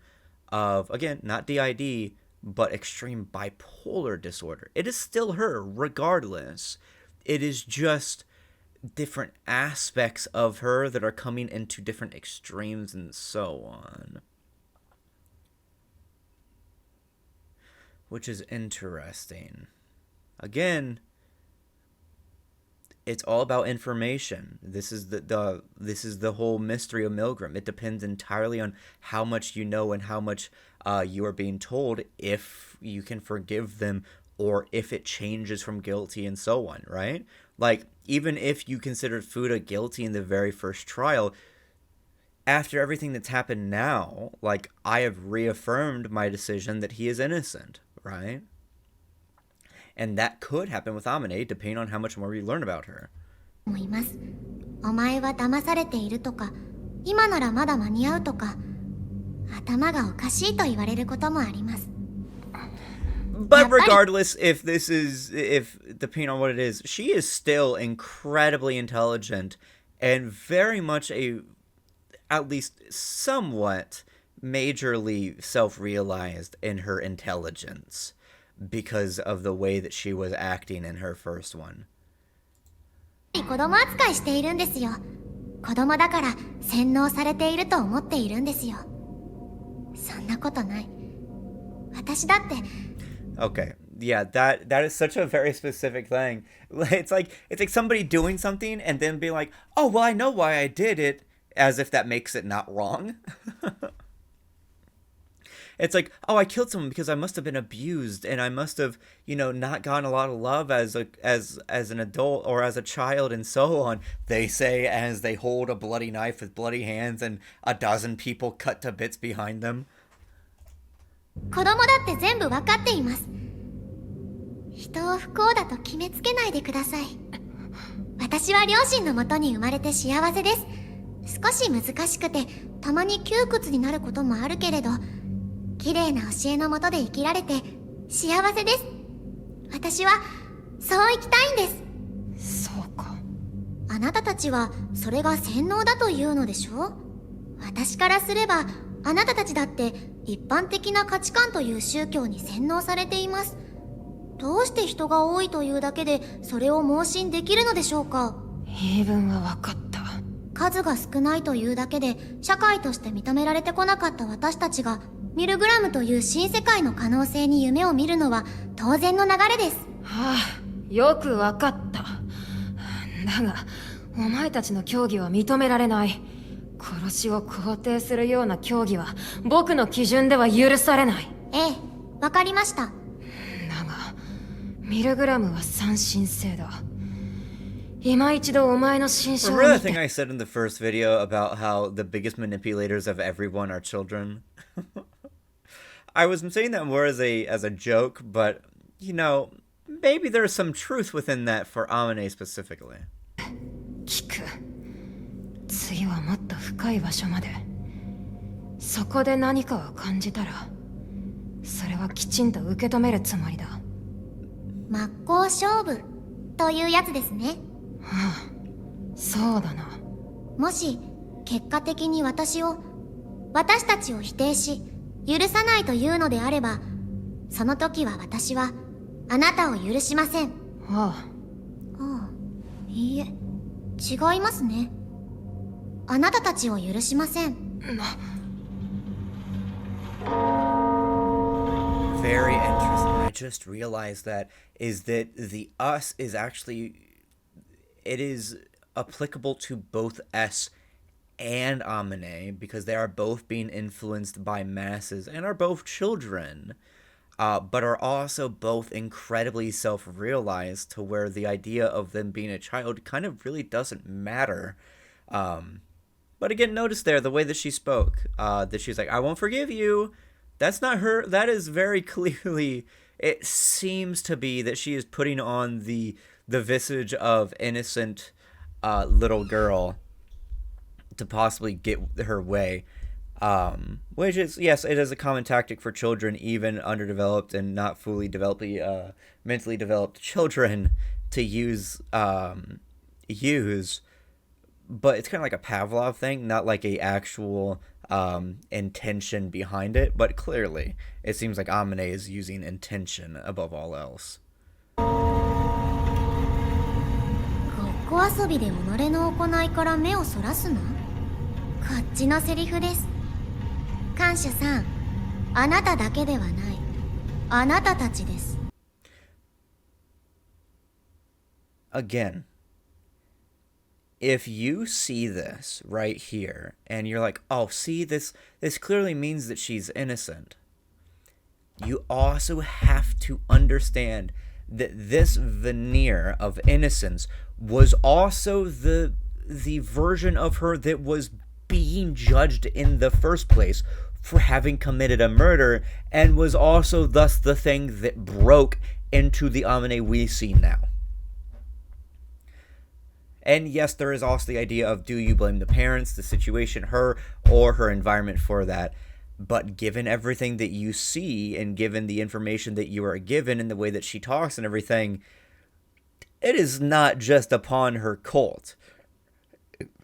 of, again, not DID, but extreme bipolar disorder. It is still her, regardless. It is just different aspects of her that are coming into different extremes and so on. Which is interesting. Again, it's all about information. This is the whole mystery of Milgram. It depends entirely on how much you know and how much you are being told, if you can forgive them or if it changes from guilty and so on, right? Like, even if you considered Fuda guilty in the very first trial, after everything that's happened now, like, I have reaffirmed my decision that he is innocent, right? And that could happen with Amane, depending on how much more we learn about her. お前は騙されているとか、今ならまだ間に合うとか、頭がおかしいと言われることもあります。But regardless, if depending on what it is, she is still incredibly intelligent and very much at least somewhat majorly self-realized in her intelligence because of the way that she was acting in her first one. 子供扱いしているんですよ。子供だから洗脳されていると思っているんですよ。そんなことない。私だって。Okay, yeah, that is such a very specific thing. It's like somebody doing something and then be like, "Oh, well, I know why I did it," as if that makes it not wrong. It's like, "Oh, I killed someone because I must have been abused and I must have, not gotten a lot of love as an adult or as a child and so on," they say as they hold a bloody knife with bloody hands and a dozen people cut to bits behind them. 子供だって全部わかっています。人を不幸だと決めつけないでください。私は両親のもとに生まれて幸せです。少し難しくてたまに窮屈になることもあるけれど、綺麗な教えのもとで生きられて幸せです。私はそう生きたいんです。そうか。あなたたちはそれが洗脳だというのでしょ？私からすればあなたたちだって一般的な価値観という宗教に洗脳されています。どうして人が多いというだけでそれを盲信できるのでしょうか？言い分は分かった。数が少ないというだけで社会として認められてこなかった私たちがミルグラムという新世界の可能性に夢を見るのは当然の流れです。はあ、よく分かった。だがお前たちの教義は認められない。殺しを肯定するような教義は僕の基準では許されない。ええ、わかりました。だがミルグラムは三神制だ。今一度お前の心象を見て。 Remember that thing I said in the first video about how the biggest manipulators of everyone are children? I was saying that more as a joke, but you know, maybe there's some truth within that for Amane specifically. 聞く。次はもっと深い場所まで。そこで何かを感じたら、それはきちんと受け止めるつもりだ。真っ向勝負というやつですね。ああ、そうだな。もし結果的に私たちを否定し許さないというのであれば、その時は私はあなたを許しません。ああ。ああ、いいえ、違いますね。あなたたちを許しません。Very interesting. I just realized that the us is actually, it is applicable to both S and Amane because they are both being influenced by masses and are both children, but are also both incredibly self-realized to where the idea of them being a child kind of really doesn't matter. But again, notice there the way that she spoke, that she's like, I won't forgive you. That's not her. That is very clearly, it seems to be that she is putting on the visage of innocent little girl to possibly get her way. Which is, yes, it is a common tactic for children, even underdeveloped and not fully developed, mentally developed children to use, but it's kind of like a Pavlov thing, not like a actual intention behind it, but clearly it seems like Amane is using intention above all else. ごっこ遊びで己の行いから目をそらすな。こっちのセリフです。感謝さん、あなただけではない。あなたたちです。Again, if you see this right here and you're like, oh, see, this clearly means that she's innocent, you also have to understand that this veneer of innocence was also the version of her that was being judged in the first place for having committed a murder, and was also thus the thing that broke into the Amane we see now. And yes, there is also the idea of, do you blame the parents, the situation, her, or her environment for that? But given everything that you see, and given the information that you are given, and the way that she talks and everything, it is not just upon her cult.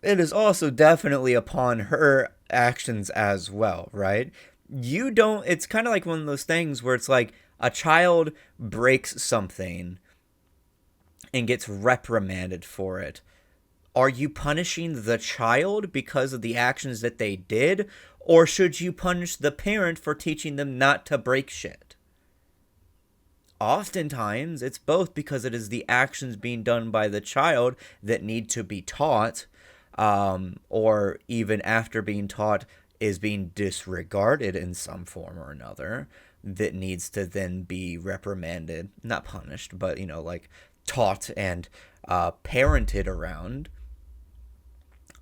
It is also definitely upon her actions as well, right? It's kind of like one of those things where it's like a child breaks something and gets reprimanded for it. Are you punishing the child because of the actions that they did? Or should you punish the parent for teaching them not to break shit? Oftentimes, it's both, because it is the actions being done by the child that need to be taught, or even after being taught is being disregarded in some form or another, that needs to then be reprimanded, not punished, but, like taught and parented around.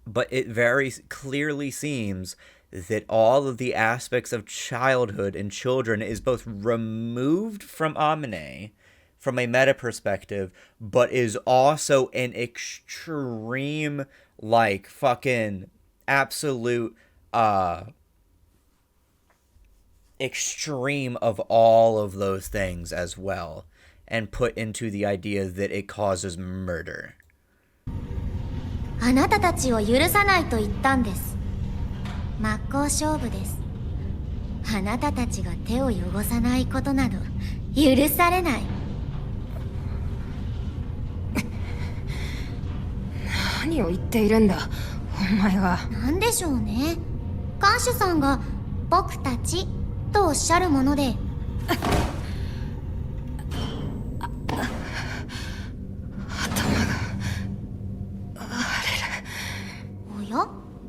But it very clearly seems that all of the aspects of childhood and children is both removed from Amane from a meta perspective, but is also an extreme, like, fucking absolute extreme of all of those things as well, and put into the idea that it causes murder. あなたたちを許さないと言ったんです。真っ向勝負です。あなたたちが手を汚さないことなど許されない。何を言っているんだ、お前は。なんでしょうね。看守さんが僕たちとおっしゃるもので。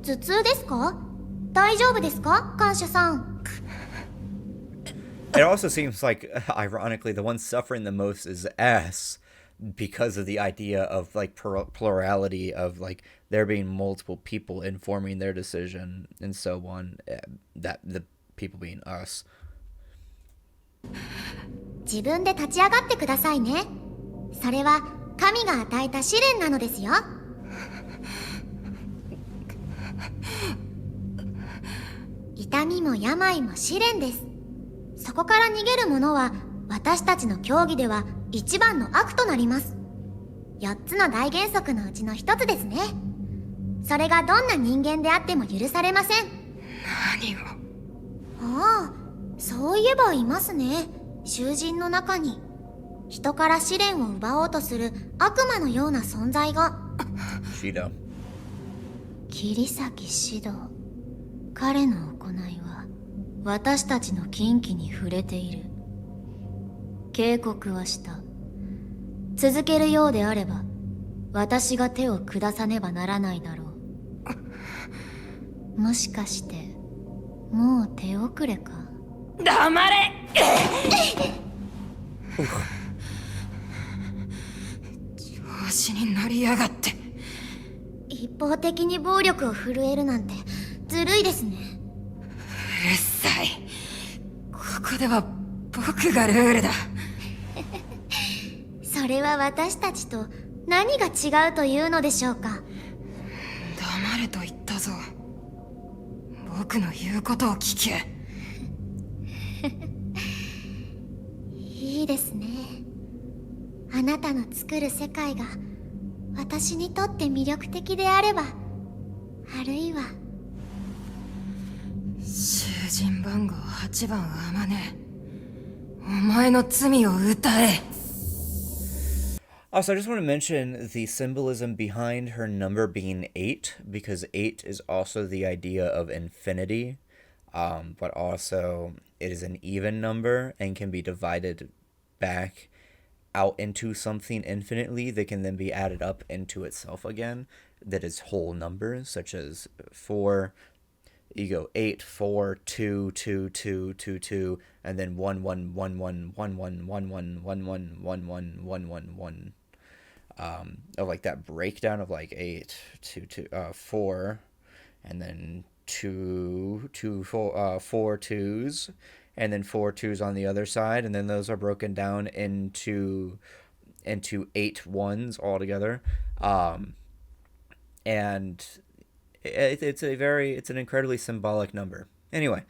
頭痛ですか？大丈夫ですか、感謝さん。 It also seems like, ironically, the one suffering the most is S, because of the idea of like plurality of like there being multiple people informing their decision and so on, that the people being us. 自分で立ち上がってくださいね。それは神が与えた試練なのですよ。痛みも病も試練です。そこから逃げる者は私たちの教義では一番の悪となります。4つの大原則のうちの一つですね。それがどんな人間であっても許されません。何を。ああ、そういえばいますね。囚人の中に人から試練を奪おうとする悪魔のような存在が。シド。桐崎指導。彼の行いは私たちの禁忌に触れている。警告はした。続けるようであれば私が手を下さねばならないだろう。もしかしてもう手遅れか。黙れ。調子に乗りやがって。一方的に暴力を振るえるなんてずるいですね。うるさい。ここでは僕がルールだ。それは私たちと何が違うというのでしょうか。黙れと言ったぞ。僕の言うことを聞け。いいですね。あなたの作る世界が私にとって魅力的であれば、あるいは囚人番号8番あまね。お前の罪を歌え。Also, I just want to mention the symbolism behind her number being 8, because 8 is also the idea of infinity, but also it is an even number and can be divided back out into something infinitely that can then be added up into itself again, that is whole numbers, such as 4, you go 8, 4, 2, 2, 2, 2, 2, and then 1, 1, 1, 1, 1, 1, 1, 1, 1, 1, 1, 1, 1, 1, 1. Of like that breakdown of like 8 to 4, and then 2, 4 twos, and then 4 twos on the other side, and then those are broken down into 8 ones altogether. And it's an incredibly symbolic number. Anyway,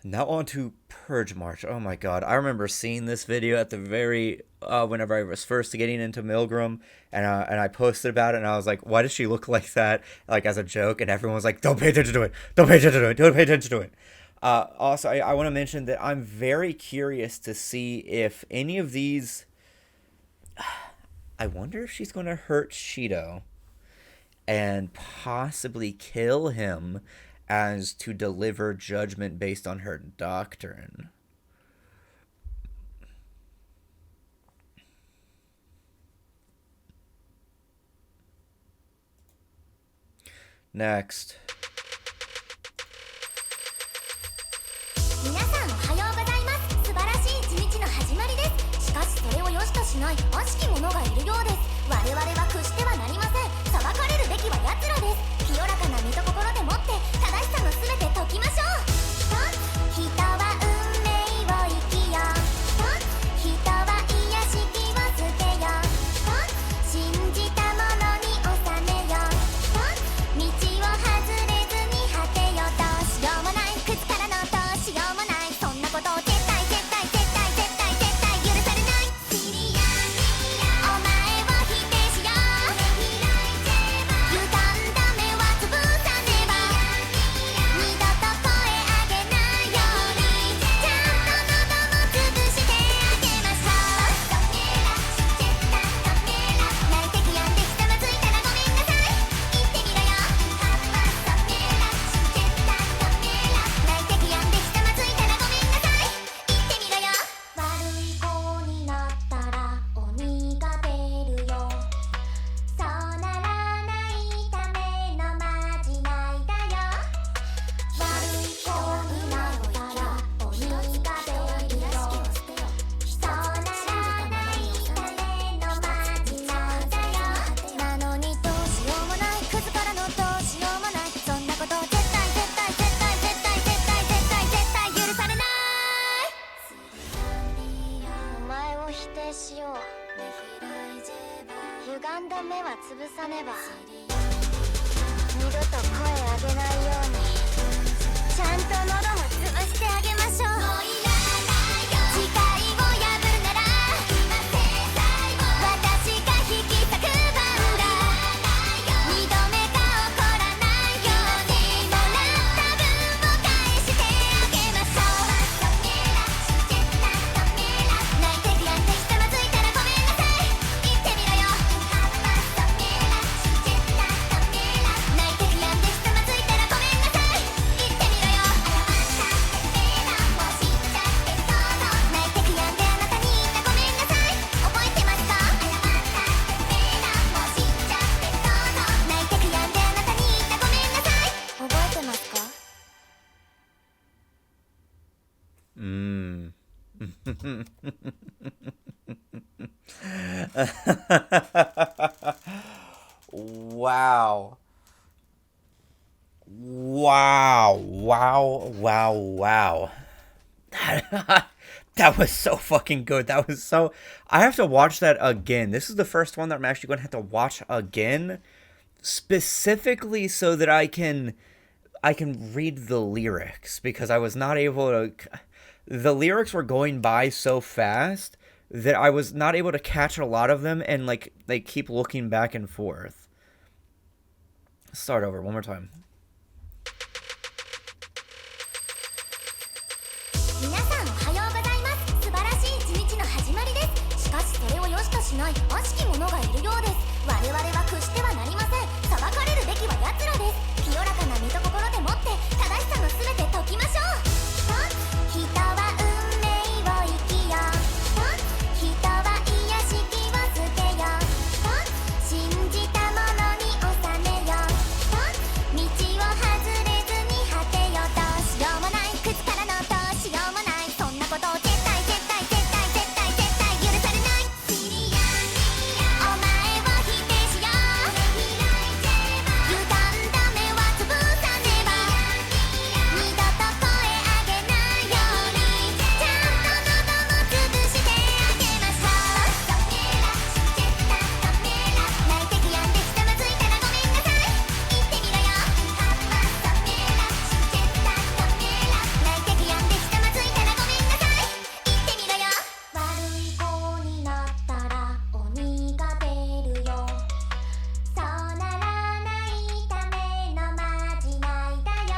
now on to Purge March. Oh my god, I remember seeing this video at the very whenever I was first getting into Milgram, and I posted about it, and I was like, why does she look like that, like as a joke? And everyone was like, don't pay attention to it, don't pay attention to it, don't pay attention to it. Also, I want to mention that I'm very curious to see if any of these, I wonder if she's going to hurt Shido and possibly kill him as to deliver judgment based on her doctrine. Next. 皆さんおはようございます。素晴らしい一日の始まりです。しかしそれを良しとしない悪しき者がいるようです。我々は屈してはなりません。裁かれるべきは奴らです。清らかな身と心でもって正しさのすべて解きましょう。人は運命を生きよう。人は癒し気を捨てよう。信じたものに収めよう。道を外れずに果てよう。どうしようもない靴からのどうしようもない、そんなことを絶対絶対絶対絶対絶対許されない。お前を否定しよう。歪んだ目否定しよう。歪んだ目は潰さねば。二度と声上げないようにちゃんと喉も潰してあげましょう。誓いを破るなら私が引き裂く番だ。二度目が起こらないようにもらった分を返してあげましょう。泣いて悔やんでひざまずいたらごめんなさい。言ってみろよ。泣いて悔やんでひざまずいたらごめんなさい。言ってみろよ。泣いて悔やんであなたに言ったごめんなさい。覚えてますか？泣いて悔やんであなたに言ったごめんなさい。覚えてますか？Wow. Wow. Wow. Wow. Wow. That was so fucking good. That was so... I have to watch that again. This is the first one that I'm actually going to have to watch again, specifically so that I can read the lyrics, because I was not able to... The lyrics were going by so fast that I was not able to catch a lot of them, and like they keep looking back and forth. Start over one more time. 皆さんおはようございます。素晴らしい一日の始まりです。しかしそれを良しとしない悪しき者がいるようです。我々は屈してはなりません。裁かれるべきは奴らです。清らかな身と心でもって正しさのすべて解きましょう。人は運命を生きよう。人は癒し気を捨てよう。信じたものに収めよう。道を外れずに果てよう。どうしようもない靴からのどうしようもない、そんなことを絶対絶対絶対絶対絶対許されない。お前を否定しよう。歪んだ目は潰さねば。二度と声上げないようにちゃんと喉も潰してあげましょう。泣いて悔やんでひざまずいたらごめんなさい。言ってみろよ。泣いて悔やんでひざまずいたらごめんなさい。言ってみろよ。悪い子になったら鬼が出るよ。そうならないためのまじないだよ。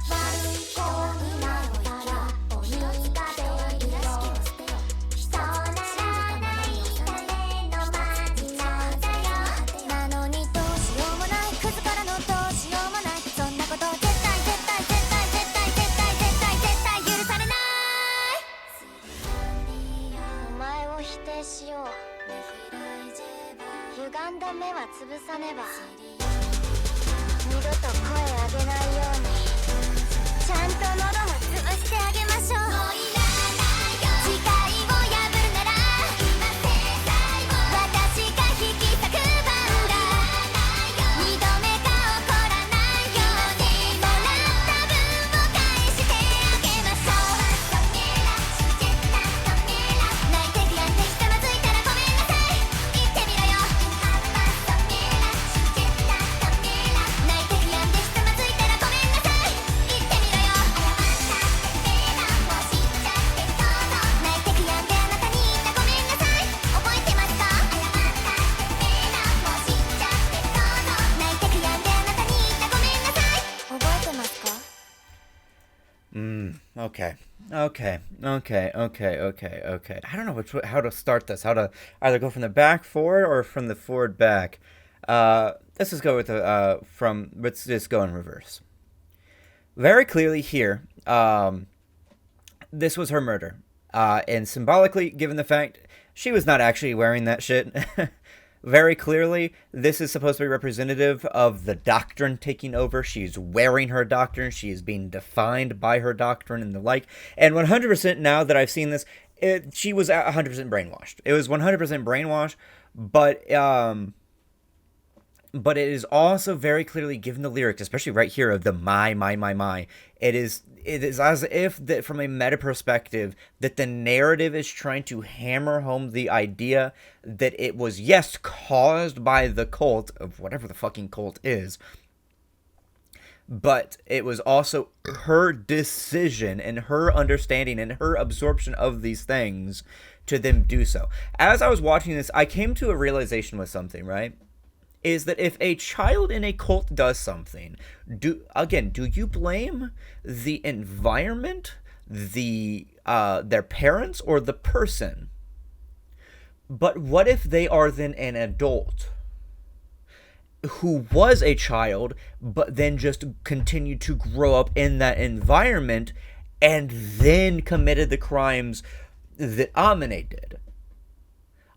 悪い子になったら鬼が出るよ。そうならないためのまじないだよ。なのにどうしようもない、クズからのどうしようもない、そんなこと絶対絶対絶対絶対絶対絶対絶対許されない。お前を否定しよう。歪んだ目は潰さねば。二度と声上げないようにちゃんと喉も潰してあげましょう。誓いを破るなら私が引き裂く番だ。二度目が起こらないようにもらった分を返してあげましょう。泣いて悔やんでひざまずいたらごめんなさい。言ってみろよ。泣いて悔やんでひざまずいたらごめんなさい。言ってみろよ。泣いて悔やんであなたに言ったごめんなさい。覚えてますか？泣いて悔やんであなたに言ったごめんなさい。覚えてますか？ Okay. I don't know how to start this. How to either go from the back forward or from the forward back. Let's just go with the let's just go in reverse. Very clearly here, this was her murder. And symbolically, given the fact she was not actually wearing that shit, very clearly, this is supposed to be representative of the doctrine taking over. She's wearing her doctrine. She is being defined by her doctrine and the like. And 100% now that I've seen this, she was 100% brainwashed. It was 100% brainwashed, but but it is also very clearly given the lyrics, especially right here of the my. It is as if that from a meta perspective that the narrative is trying to hammer home the idea that it was, yes, caused by the cult of whatever the fucking cult is, but it was also her decision and her understanding and her absorption of these things to then do so. As I was watching this, I came to a realization with something, right? Is that if a child in a cult does something, do you blame the environment, their parents, or the person? But what if they are then an adult who was a child, but then just continued to grow up in that environment and then committed the crimes that Amane did?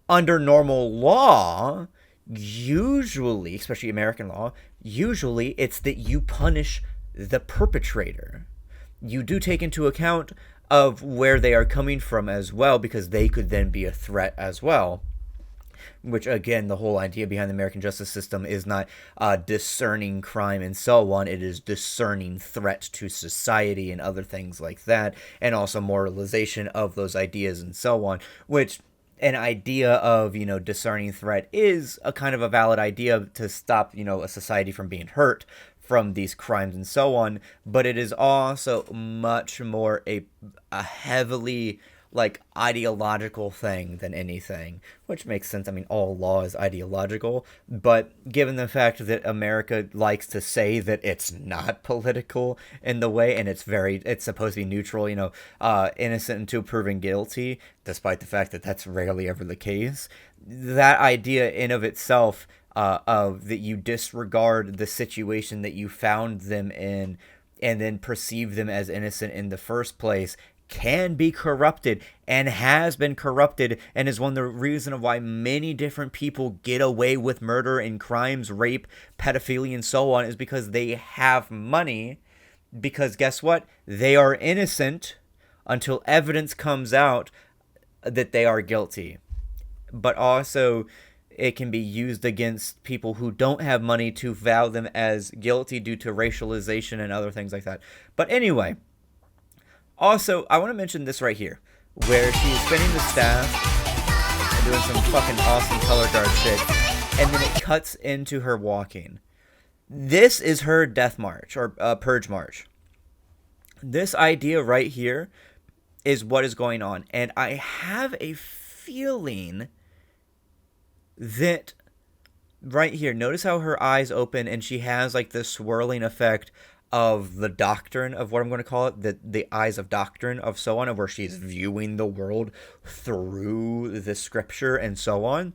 Under normal law, usually, especially American law, usually it's that you punish the perpetrator. You do take into account of where they are coming from as well, because they could then be a threat as well. Which, again, the whole idea behind the American justice system is not discerning crime and so on. It is discerning threat to society and other things like that, and also moralization of those ideas and so on, which an idea of, discerning threat is a kind of a valid idea to stop, a society from being hurt from these crimes and so on, but it is also much more a heavily ideological thing than anything, which makes sense. I mean, all law is ideological, but given the fact that America likes to say that it's not political in the way, and it's supposed to be neutral, innocent until proven guilty, despite the fact that that's rarely ever the case, that idea in of itself, of that you disregard the situation that you found them in and then perceive them as innocent in the first place, can be corrupted and has been corrupted, and is one of the reasons why many different people get away with murder and crimes, rape, pedophilia, and so on, is because they have money. Because guess what? They are innocent until evidence comes out that they are guilty. But also, it can be used against people who don't have money to vow them as guilty due to racialization and other things like that. But anyway, also, I want to mention this right here, where she is spinning the staff and doing some fucking awesome color guard shit, and then it cuts into her walking. This is her death march, or purge march. This idea right here is what is going on, and I have a feeling that right here, notice how her eyes open and she has this swirling effect of the doctrine of what I'm going to call it, the eyes of doctrine of so on, of where she's viewing the world through the scripture and so on.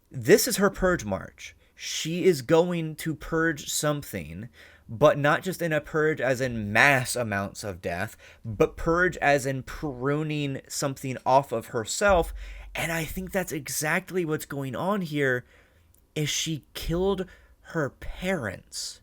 This is her purge march. She is going to purge something, but not just in a purge as in mass amounts of death, but purge as in pruning something off of herself. And I think that's exactly what's going on here, is she killed her parents.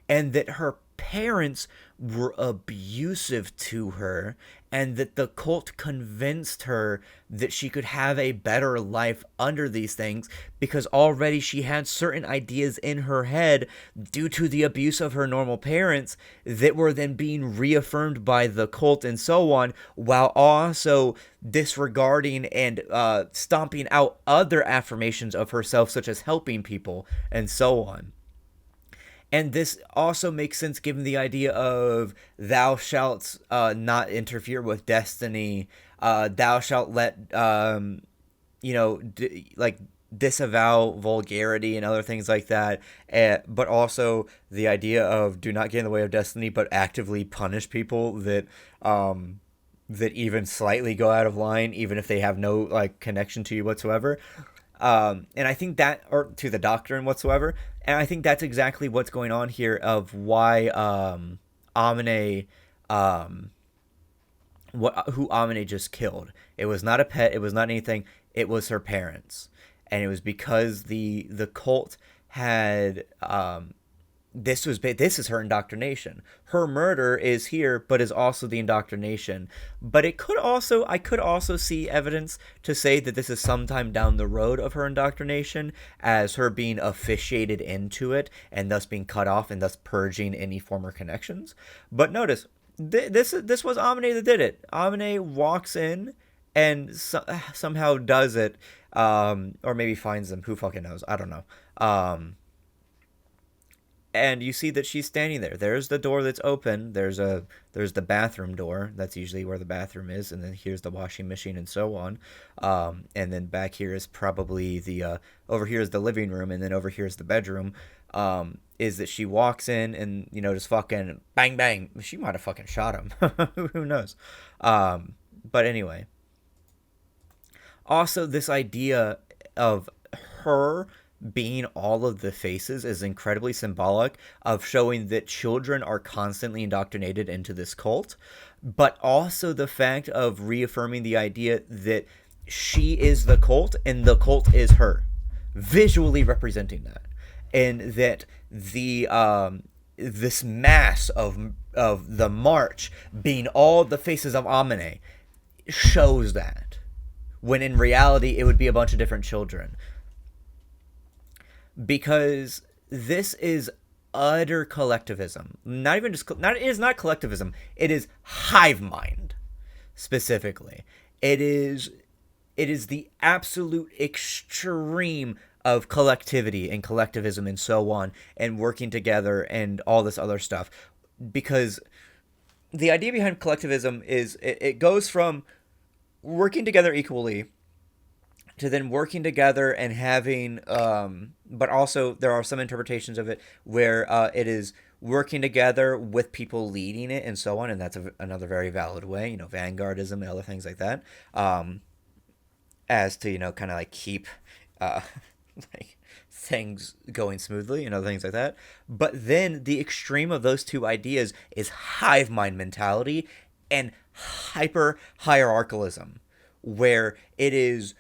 And that her parents were abusive to her, and that the cult convinced her that she could have a better life under these things, because already she had certain ideas in her head due to the abuse of her normal parents that were then being reaffirmed by the cult and so on, while also disregarding and stomping out other affirmations of herself, such as helping people and so on. And this also makes sense given the idea of thou shalt not interfere with destiny. Thou shalt let, disavow vulgarity and other things like that. But also the idea of do not get in the way of destiny, but actively punish people that even slightly go out of line, even if they have no connection to you whatsoever. And I think that, or to the doctrine whatsoever, and I think that's exactly what's going on here of why Amane, who Amane just killed. It was not a pet, it was not anything, it was her parents. And it was because the cult had this is her indoctrination. Her murder is here, but is also the indoctrination. But I could also see evidence to say that this is sometime down the road of her indoctrination, as her being officiated into it and thus being cut off and thus purging any former connections. But notice, this was Amane that did it. Amane walks in and somehow does it, or maybe finds them. Who fucking knows? I don't know. And you see that she's standing there. There's the door that's open. There's the bathroom door. That's usually where the bathroom is, and then here's the washing machine and so on. And then back here is probably the over here is the living room, and then over here is the bedroom. Is that she walks in and just fucking bang bang. She might have fucking shot him. Who knows? But anyway. Also, this idea of her being all of the faces is incredibly symbolic of showing that children are constantly indoctrinated into this cult, but also the fact of reaffirming the idea that she is the cult and the cult is her, visually representing that, and that the this mass of the march being all the faces of Amane shows that, when in reality it would be a bunch of different children. Because this is utter collectivism. It is not collectivism. It is hive mind, specifically. It is the absolute extreme of collectivity and collectivism and so on, and working together and all this other stuff. Because the idea behind collectivism is it goes from working together equally to then working together and having, but also there are some interpretations of it where it is working together with people leading it and so on, and that's another very valid way, vanguardism and other things like that, as to, kind of like keep like things going smoothly and other things like that. But then the extreme of those two ideas is hive mind mentality and hyper hierarchicalism, where it is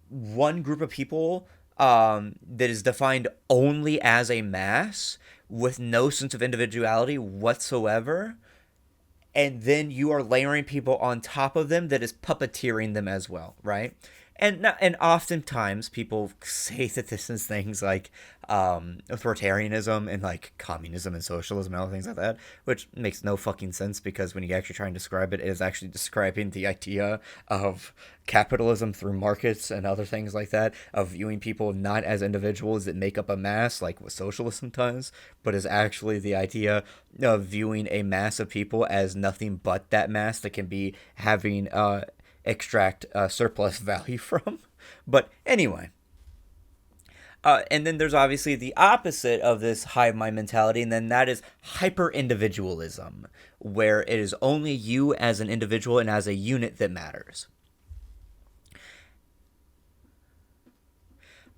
one group of people that is defined only as a mass with no sense of individuality whatsoever, and then you are layering people on top of them that is puppeteering them as well, right? And oftentimes people say that this is things like authoritarianism and like communism and socialism and all things like that, which makes no fucking sense, because when you actually try and describe it, it is actually describing the idea of capitalism through markets and other things like that, of viewing people not as individuals that make up a mass like what socialism does, but is actually the idea of viewing a mass of people as nothing but that mass that can be having extract surplus value from. But anyway, and then there's obviously the opposite of this hive mind mentality, and then that is hyper individualism, where it is only you as an individual and as a unit that matters.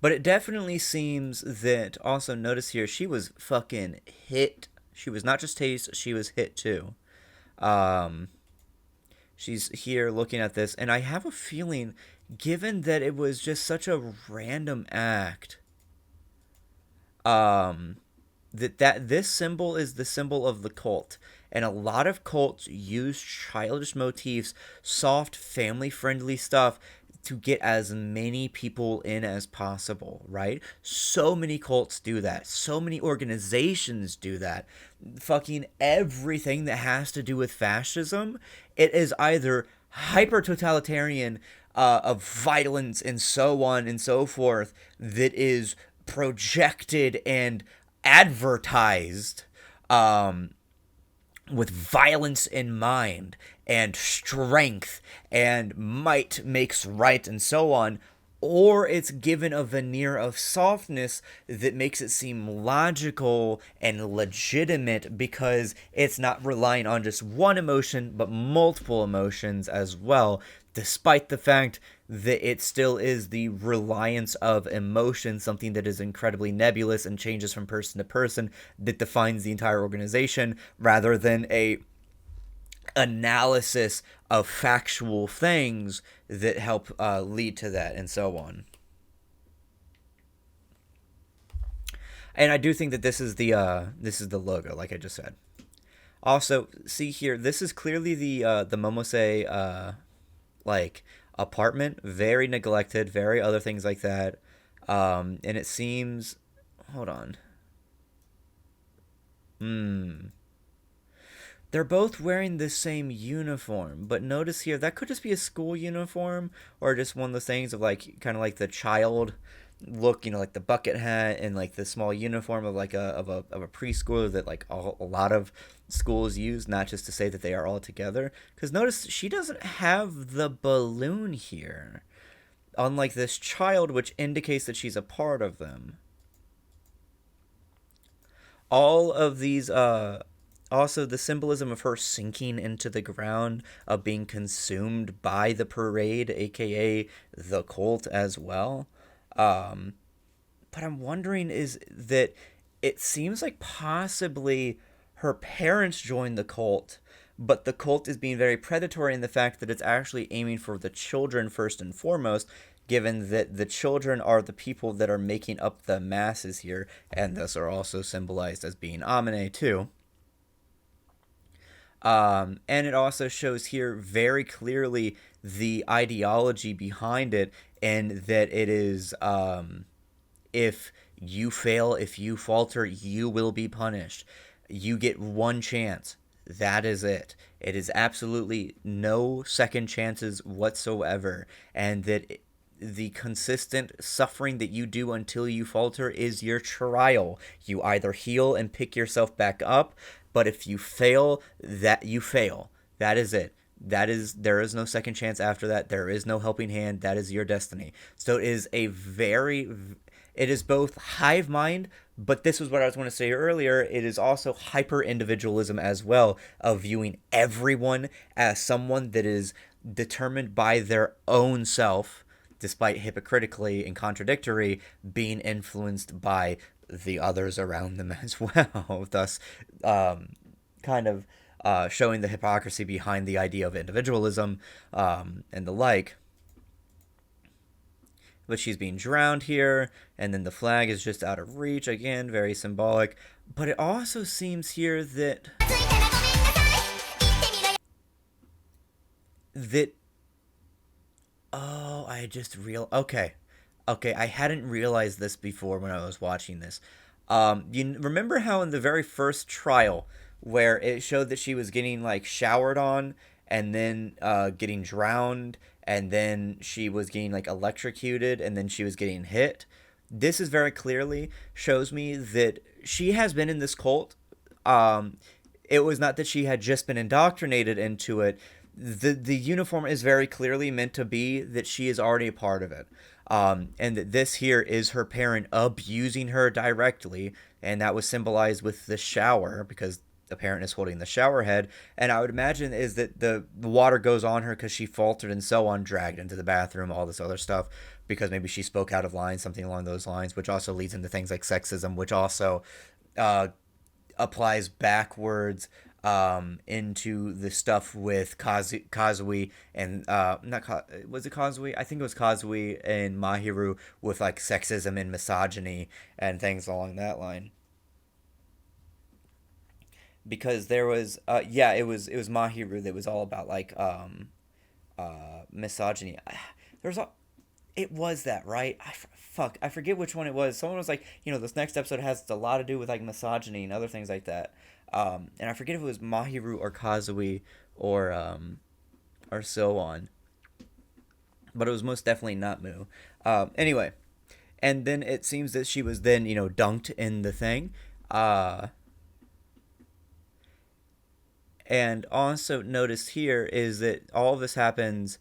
But it definitely seems that, also notice here, she was fucking hit. She was not just tased, she was hit too. She's here looking at this, and I have a feeling, given that it was just such a random act, that this symbol is the symbol of the cult. And a lot of cults use childish motifs, soft, family-friendly stuff, to get as many people in as possible, right? So many cults do that. So many organizations do that. Fucking everything that has to do with fascism, it is either hyper-totalitarian of violence and so on and so forth that is projected and advertised with violence in mind and strength and might makes right and so on, or it's given a veneer of softness that makes it seem logical and legitimate because it's not relying on just one emotion but multiple emotions as well, despite the fact that it still is the reliance of emotion, something that is incredibly nebulous and changes from person to person, that defines the entire organization, rather than a analysis of factual things that help lead to that and so on. And I do think that this is the logo, like I just said. Also, see here, this is clearly the Momose like apartment, very neglected, very other things like that. And it seems, hold on. They're both wearing the same uniform, but notice here that could just be a school uniform or just one of those things of like kind of like the child look, like the bucket hat and like the small uniform of like a preschooler that like a lot of schools use, not just to say that they are all together. Because notice she doesn't have the balloon here, unlike this child, which indicates that she's a part of them. All of these also the symbolism of her sinking into the ground, of being consumed by the parade, aka the cult as well. um but I'm wondering is that it seems like possibly her parents joined the cult, but the cult is being very predatory in the fact that it's actually aiming for the children first and foremost, given that the children are the people that are making up the masses here, and thus are also symbolized as being Amane too. And it also shows here very clearly the ideology behind it, and that it is if you fail, if you falter, you will be punished. You get one chance. That is it. It is absolutely no second chances whatsoever. And that the consistent suffering that you do until you falter is your trial. You either heal and pick yourself back up, but if you fail, that you fail. That is it. There is no second chance after that. There is no helping hand. That is your destiny. So it is both hive mind, but this was what I was going to say earlier. It is also hyper individualism as well, of viewing everyone as someone that is determined by their own self, despite hypocritically and contradictory being influenced by the others around them as well. Thus, kind of showing the hypocrisy behind the idea of individualism and the like. But she's being drowned here, and then the flag is just out of reach again, very symbolic. But it also seems here that oh, I just okay, I hadn't realized this before when I was watching this. You remember how in the very first trial, where it showed that she was getting like showered on, and then getting drowned, and then she was getting like electrocuted, and then she was getting hit. This is very clearly shows me that she has been in this cult. Um, it was not that she had just been indoctrinated into it. The uniform is very clearly meant to be that she is already a part of it. And that this here is her parent abusing her directly, and that was symbolized with the shower, because the parent is holding the shower head. And I would imagine is that the water goes on her because she faltered and so on, dragged into the bathroom, all this other stuff, because maybe she spoke out of line, something along those lines, which also leads into things like sexism, which also uh, applies backwards into the stuff with Kazui and was it Kazui? I think it was Kazui and Mahiru, with like sexism and misogyny and things along that line. Because there was it was Mahiru that was all about like misogyny. There's a It was that, right? Fuck, I forget which one it was. Someone was like, this next episode has a lot to do with like misogyny and other things like that. And I forget if it was Mahiru or Kazui or so on, but it was most definitely not Mu. Anyway, and then it seems that she was then dunked in the thing. And also notice here is that all of this happens,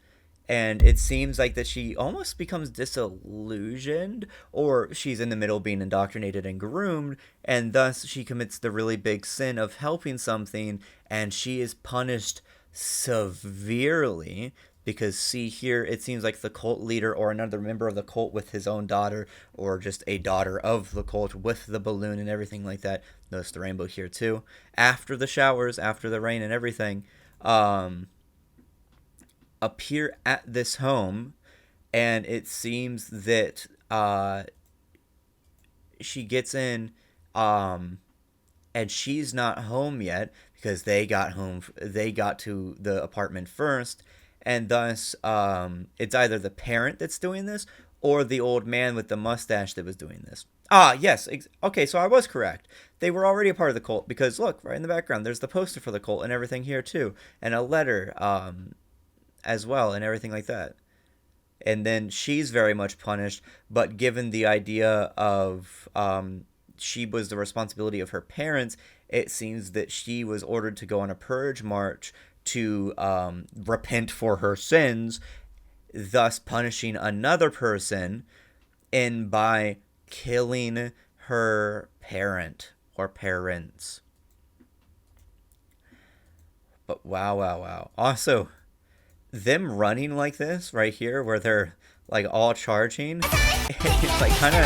and it seems like that she almost becomes disillusioned, or she's in the middle being indoctrinated and groomed, and thus she commits the really big sin of helping something, and she is punished severely. Because see here, it seems like the cult leader or another member of the cult with his own daughter, or just a daughter of the cult with the balloon and everything like that. Notice the rainbow here too. After the showers, after the rain and everything, appear at this home, and it seems that she gets in, and she's not home yet because they got to the apartment first, and thus it's either the parent that's doing this or the old man with the mustache that was doing this. Ah, yes. Okay, so I was correct. They were already a part of the cult because look, right in the background, there's the poster for the cult and everything here too, and a letter as well and everything like that. And then she's very much punished, but given the idea of she was the responsibility of her parents, it seems that she was ordered to go on a purge march to repent for her sins, thus punishing another person and by killing her parent or parents. But wow. Also, them running like this right here where they're like all charging, it's like kind of,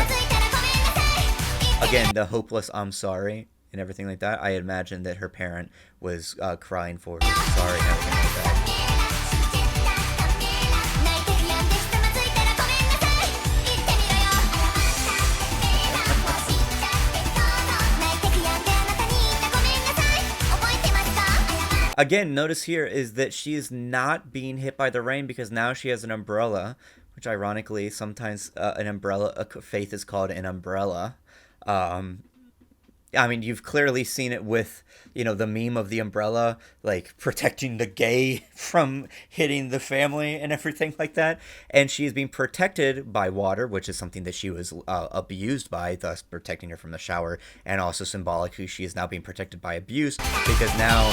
again, the hopeless I'm sorry and everything like that. I imagine that her parent was crying for her sorry and everything like that. Again, notice here is that she is not being hit by the rain because now she has an umbrella, which ironically sometimes an umbrella, a faith is called an umbrella. I mean, you've clearly seen it with, the meme of the umbrella, like protecting the gay from hitting the family and everything like that. And she is being protected by water, which is something that she was abused by, thus protecting her from the shower. And also symbolically, she is now being protected by abuse because now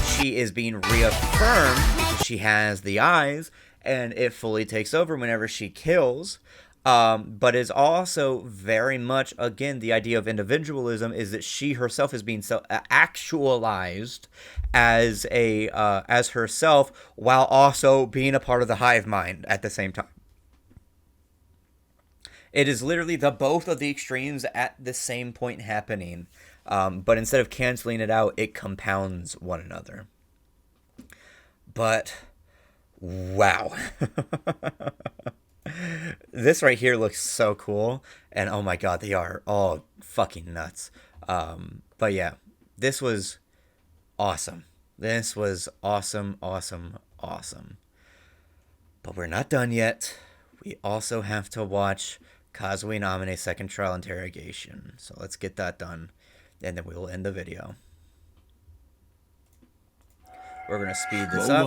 she is being reaffirmed because she has the eyes and it fully takes over whenever she kills. But is also very much, again, the idea of individualism is that she herself is being actualized as as herself while also being a part of the hive mind at the same time. It is literally the both of the extremes at the same point happening, but instead of canceling it out, it compounds one another. But wow. This right here looks so cool, and oh my god, they are all fucking nuts. But yeah, this was awesome. This was awesome. But we're not done yet. We also have to watch Kazuo and Amane's second trial interrogation. So let's get that done, and then we will end the video. We're gonna speed this up.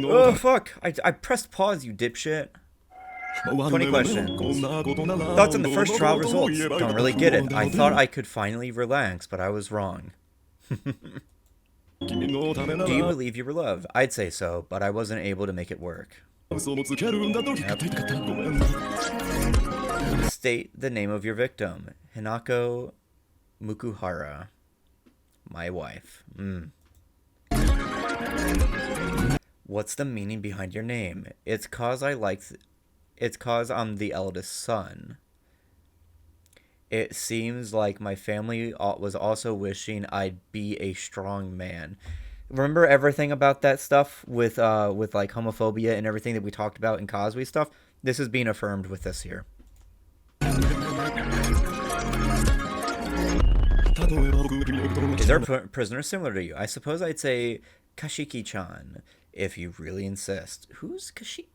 Oh fuck! I pressed pause, you dipshit. 20 questions. Thoughts on the first trial results? Don't really get it. I thought I could finally relax, but I was wrong. Do you believe you were loved? I'd say so, but I wasn't able to make it work. Yep. State the name of your victim. Hinako Mukuhara. My wife. What's the meaning behind your name? It's cause I'm the eldest son. It seems like my family was also wishing I'd be a strong man. Remember everything about that stuff with like homophobia and everything that we talked about in Kazuo stuff? This is being affirmed with this here. Is our prisoner similar to you? I suppose I'd say Kashiki-chan, if you really insist. Who's Kashiki?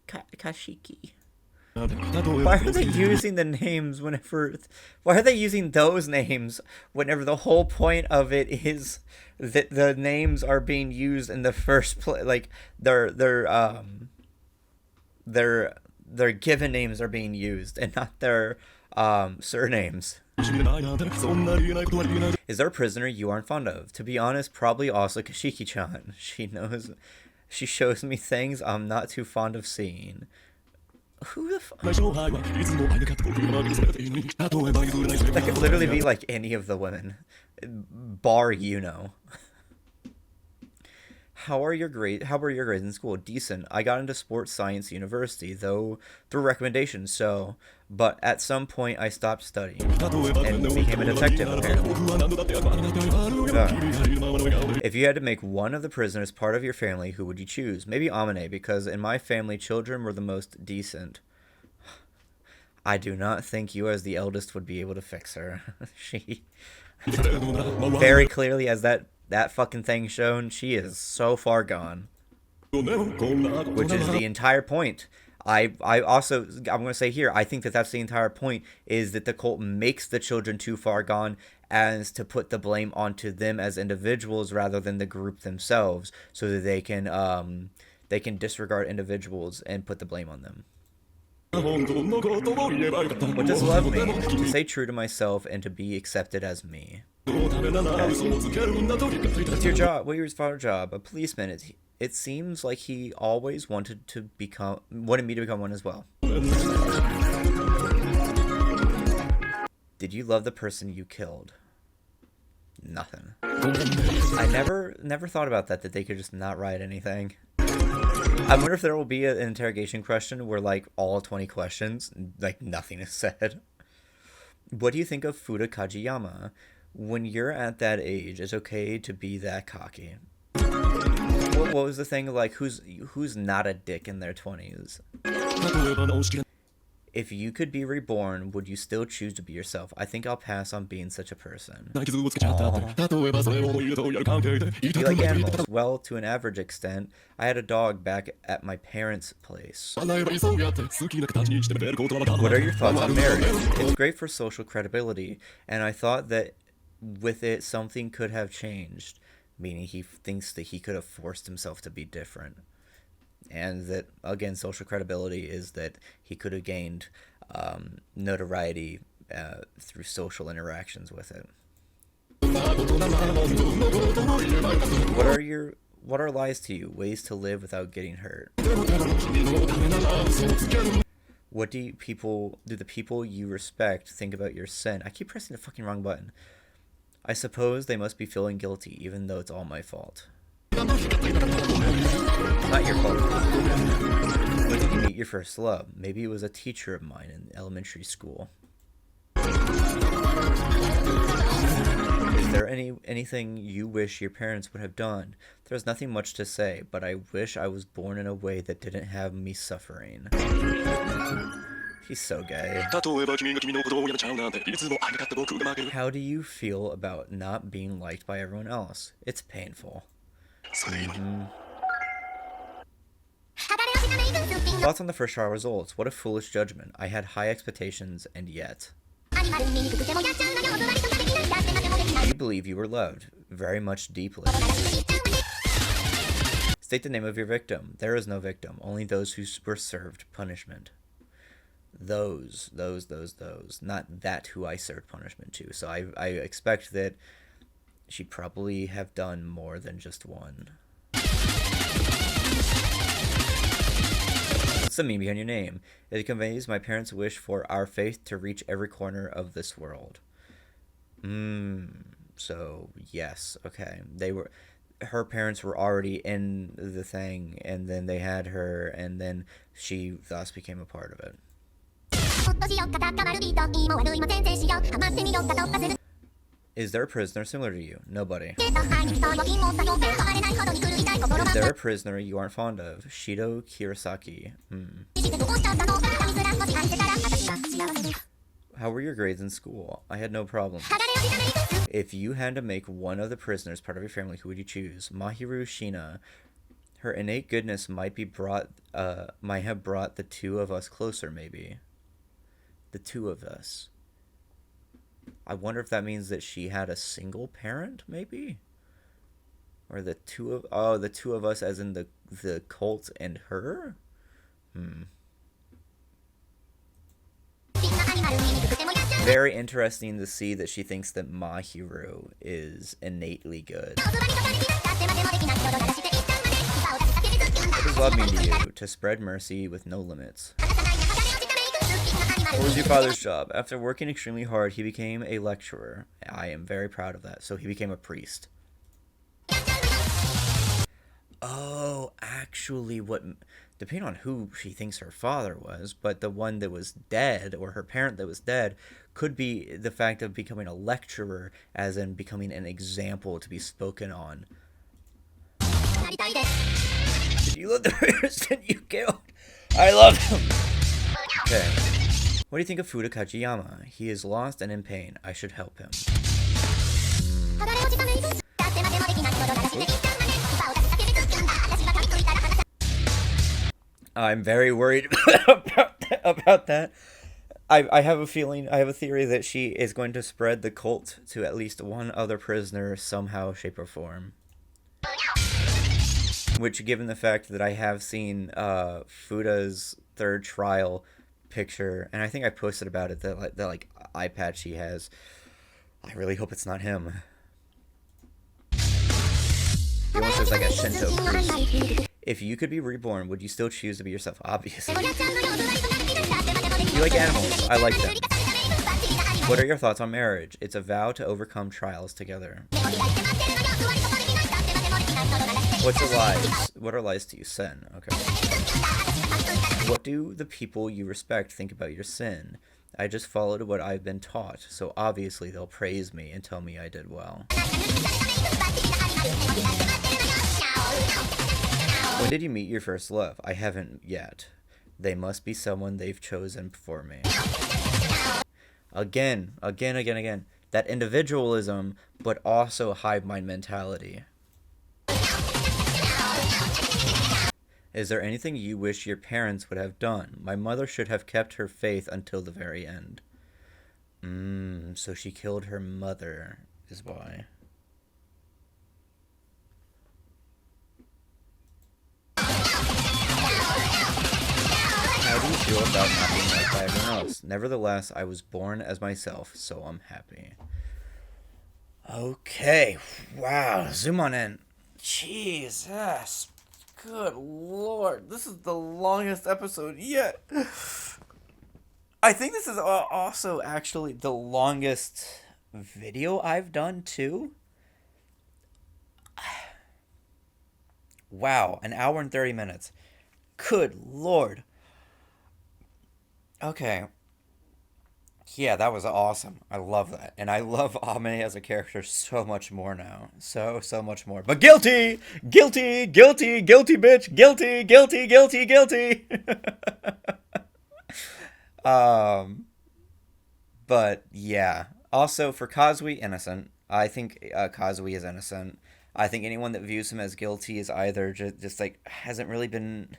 Why are they using the names whenever... Why are they using those names whenever the whole point of it is that the names are being used in the first place? Like, their given names are being used and not their surnames. Is there a prisoner you aren't fond of? To be honest, probably also Kashiki-chan. She shows me things I'm not too fond of seeing. Who the fuck? That could literally be like any of the women. Bar How were your grades in school? Decent. I got into sports science university, though through recommendation, but at some point I stopped studying and became a detective, apparently. If you had to make one of the prisoners part of your family, who would you choose? Maybe Amane, because in my family, children were the most decent. I do not think you as the eldest would be able to fix her. She... very clearly, as that fucking thing shown, she is so far gone. Which is the entire point. I'm going to say here, I think that's the entire point, is that the cult makes the children too far gone as to put the blame onto them as individuals rather than the group themselves, so that they can disregard individuals and put the blame on them. What does love mean? To stay true to myself and to be accepted as me. What's your job? What is your father's job? A policeman. It seems like he always wanted me to become one as well. Did you love the person you killed? Nothing. I never thought about that they could just not write anything. I wonder if there will be an interrogation question where, like, all 20 questions, like, nothing is said. What do you think of Fuda Kajiyama? When you're at that age, it's okay to be that cocky. What was the thing, like, who's not a dick in their 20s? If you could be reborn, would you still choose to be yourself? I think I'll pass on being such a person. Do you like animals? Well, to an average extent. I had a dog back at my parents' place. What are your thoughts on marriage? It's great for social credibility, and I thought that with it, something could have changed. Meaning he thinks that he could have forced himself to be different. And that, again, social credibility is that he could have gained notoriety through social interactions with it. What are lies to you? Ways to live without getting hurt. What do the people you respect think about your sin? I keep pressing the fucking wrong button. I suppose they must be feeling guilty, even though it's all my fault. Not your fault. When did you meet your first love? Maybe it was a teacher of mine in elementary school. Is there anything you wish your parents would have done? There's nothing much to say, but I wish I was born in a way that didn't have me suffering. He's so gay. How do you feel about not being liked by everyone else? It's painful. Thoughts on the first trial results? What a foolish judgment. I had high expectations, and yet. Do you believe you were loved? Very much deeply. State the name of your victim. There is no victim, only those who were served punishment. Those. Not that who I served punishment to. So I expect that she'd probably have done more than just one. What's the meaning behind your name? It conveys my parents' wish for our faith to reach every corner of this world. So, yes, okay. Her parents were already in the thing, and then they had her, and then she thus became a part of it. Is there a prisoner similar to you? Nobody. Is there a prisoner you aren't fond of? Shido Kirasaki. How were your grades in school? I had no problem. If you had to make one of the prisoners part of your family, who would you choose? Mahiru Shina. Her innate goodness might have brought the two of us closer, maybe. The two of us. I wonder if that means that she had a single parent, maybe? Or the two of us as in the cult and her? Very interesting to see that she thinks that Mahiru is innately good. What does love mean to you? To spread mercy with no limits. What was your father's job? After working extremely hard, he became a lecturer. I am very proud of that. So he became a priest. Oh, actually, depending on who she thinks her father was, but the one that was dead, or her parent that was dead, could be the fact of becoming a lecturer, as in becoming an example to be spoken on Did you love the person you killed? I love him. Okay. What do you think of Fuda Kajiyama? He is lost and in pain. I should help him. I'm very worried about that. I have a feeling, I have a theory that she is going to spread the cult to at least one other prisoner somehow, shape, or form. Which, given the fact that I have seen Fuda's third trial picture, and I think I posted about it, that like eye patch he has, I really hope it's not him. He almost looks like a Shinto priest. If you could be reborn, would you still choose to be yourself? Obviously. You like animals. I like them. What are your thoughts on marriage? It's a vow to overcome trials together. What's your lies? What are lies to you? Sin. Okay. What do the people you respect think about your sin? I just followed what I've been taught, so obviously they'll praise me and tell me I did well. When did you meet your first love? I haven't yet. They must be someone they've chosen for me. Again. That individualism, but also hive mind mentality. Is there anything you wish your parents would have done? My mother should have kept her faith until the very end. So she killed her mother, is why. How do you feel about not being liked by everyone else? Nevertheless, I was born as myself, so I'm happy. Okay, wow, zoom on in. Jesus, good lord, this is the longest episode yet. I think this is also actually the longest video I've done too. Wow, an hour and 30 minutes. Good lord. Okay. Yeah, that was awesome. I love that. And I love Amane as a character so much more now. So much more. But guilty! Guilty! Guilty! Guilty, bitch! Guilty! Guilty! Guilty! Guilty! But yeah. Also, for Kazui, innocent. I think Kazui is innocent. I think anyone that views him as guilty is either just like, hasn't really been...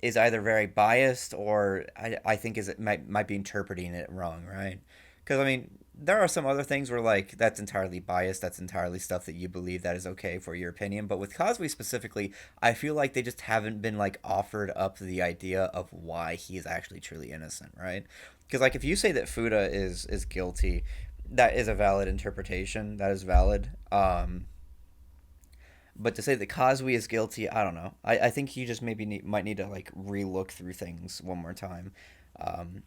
is either very biased or I think it might be interpreting it wrong, right? Because, I mean, there are some other things where, like, that's entirely biased, that's entirely stuff that you believe that is okay for your opinion, but with Kazui specifically, I feel like they just haven't been, like, offered up the idea of why he is actually truly innocent, right? Because, like, if you say that Fuda is guilty, that is a valid interpretation, that is valid, but to say that Kazui is guilty, I don't know. I think he just maybe might need to, like, re-look through things one more time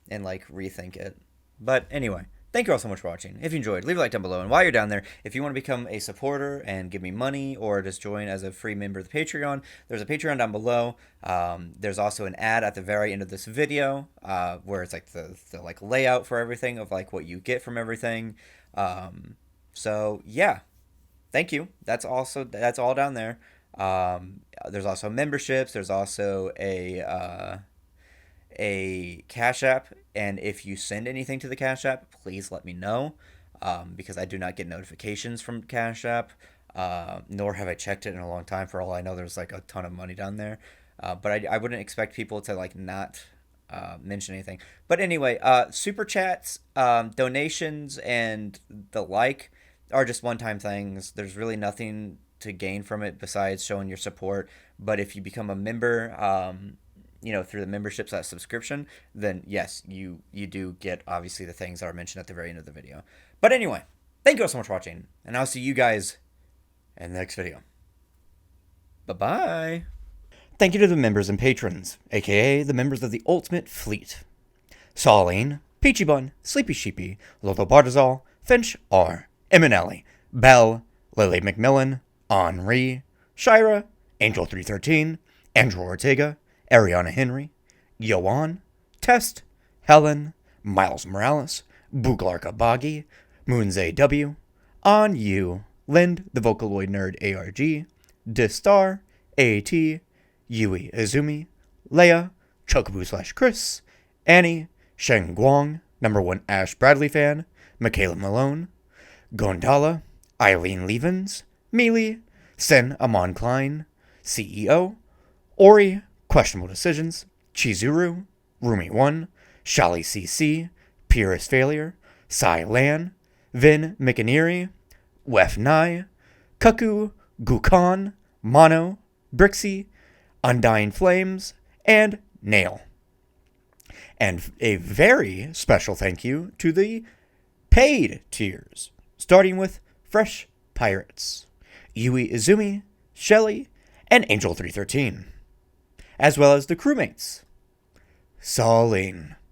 and, like, rethink it. But anyway, thank you all so much for watching. If you enjoyed, leave a like down below. And while you're down there, if you want to become a supporter and give me money or just join as a free member of the Patreon, there's a Patreon down below. There's also an ad at the very end of this video where it's, like, the like, layout for everything of, like, what you get from everything. So, yeah. Thank you. That's all down there. There's also memberships. There's also a Cash App, and if you send anything to the Cash App, please let me know, because I do not get notifications from Cash App, nor have I checked it in a long time. For all I know, there's like a ton of money down there, but I wouldn't expect people to like not mention anything. But anyway, super chats, donations, and the like are just one-time things. There's really nothing to gain from it besides showing your support. But if you become a member, through the membership / subscription, then yes, you do get obviously the things that are mentioned at the very end of the video. But anyway, thank you all so much for watching, and I'll see you guys in the next video. Bye-bye. Thank you to the members and patrons, aka the members of the Ultimate Fleet: Saline, Peachy Bun, Sleepy Sheepy, Lotho Bartazal, Finch R, Eminelli, Bell, Lily McMillan, Henri, Shira, Angel313, Andrew Ortega, Ariana Henry, Yoan, Test, Helen, Miles Morales, Buglarka Boggy, Moonze W, On You, Lind, the Vocaloid Nerd ARG, Distar, AT, Yui Izumi, Leia, Chocobo/Chris, Annie, Sheng Guang, number 1 Ash Bradley fan, Michaela Malone, Gondala, Eileen Levens, Mealy, Sen Amon Klein, CEO, Ori, Questionable Decisions, Chizuru, Rumi1, Shali CC, Purist Failure, Sai Lan, Vin Mikaniri, Wef Nai, Cuckoo, Gukan, Mono, Brixie, Undying Flames, and Nail. And a very special thank you to the paid tiers, starting with Fresh Pirates, Yui Izumi, Shelly, and Angel313, as well as the crewmates, Saline,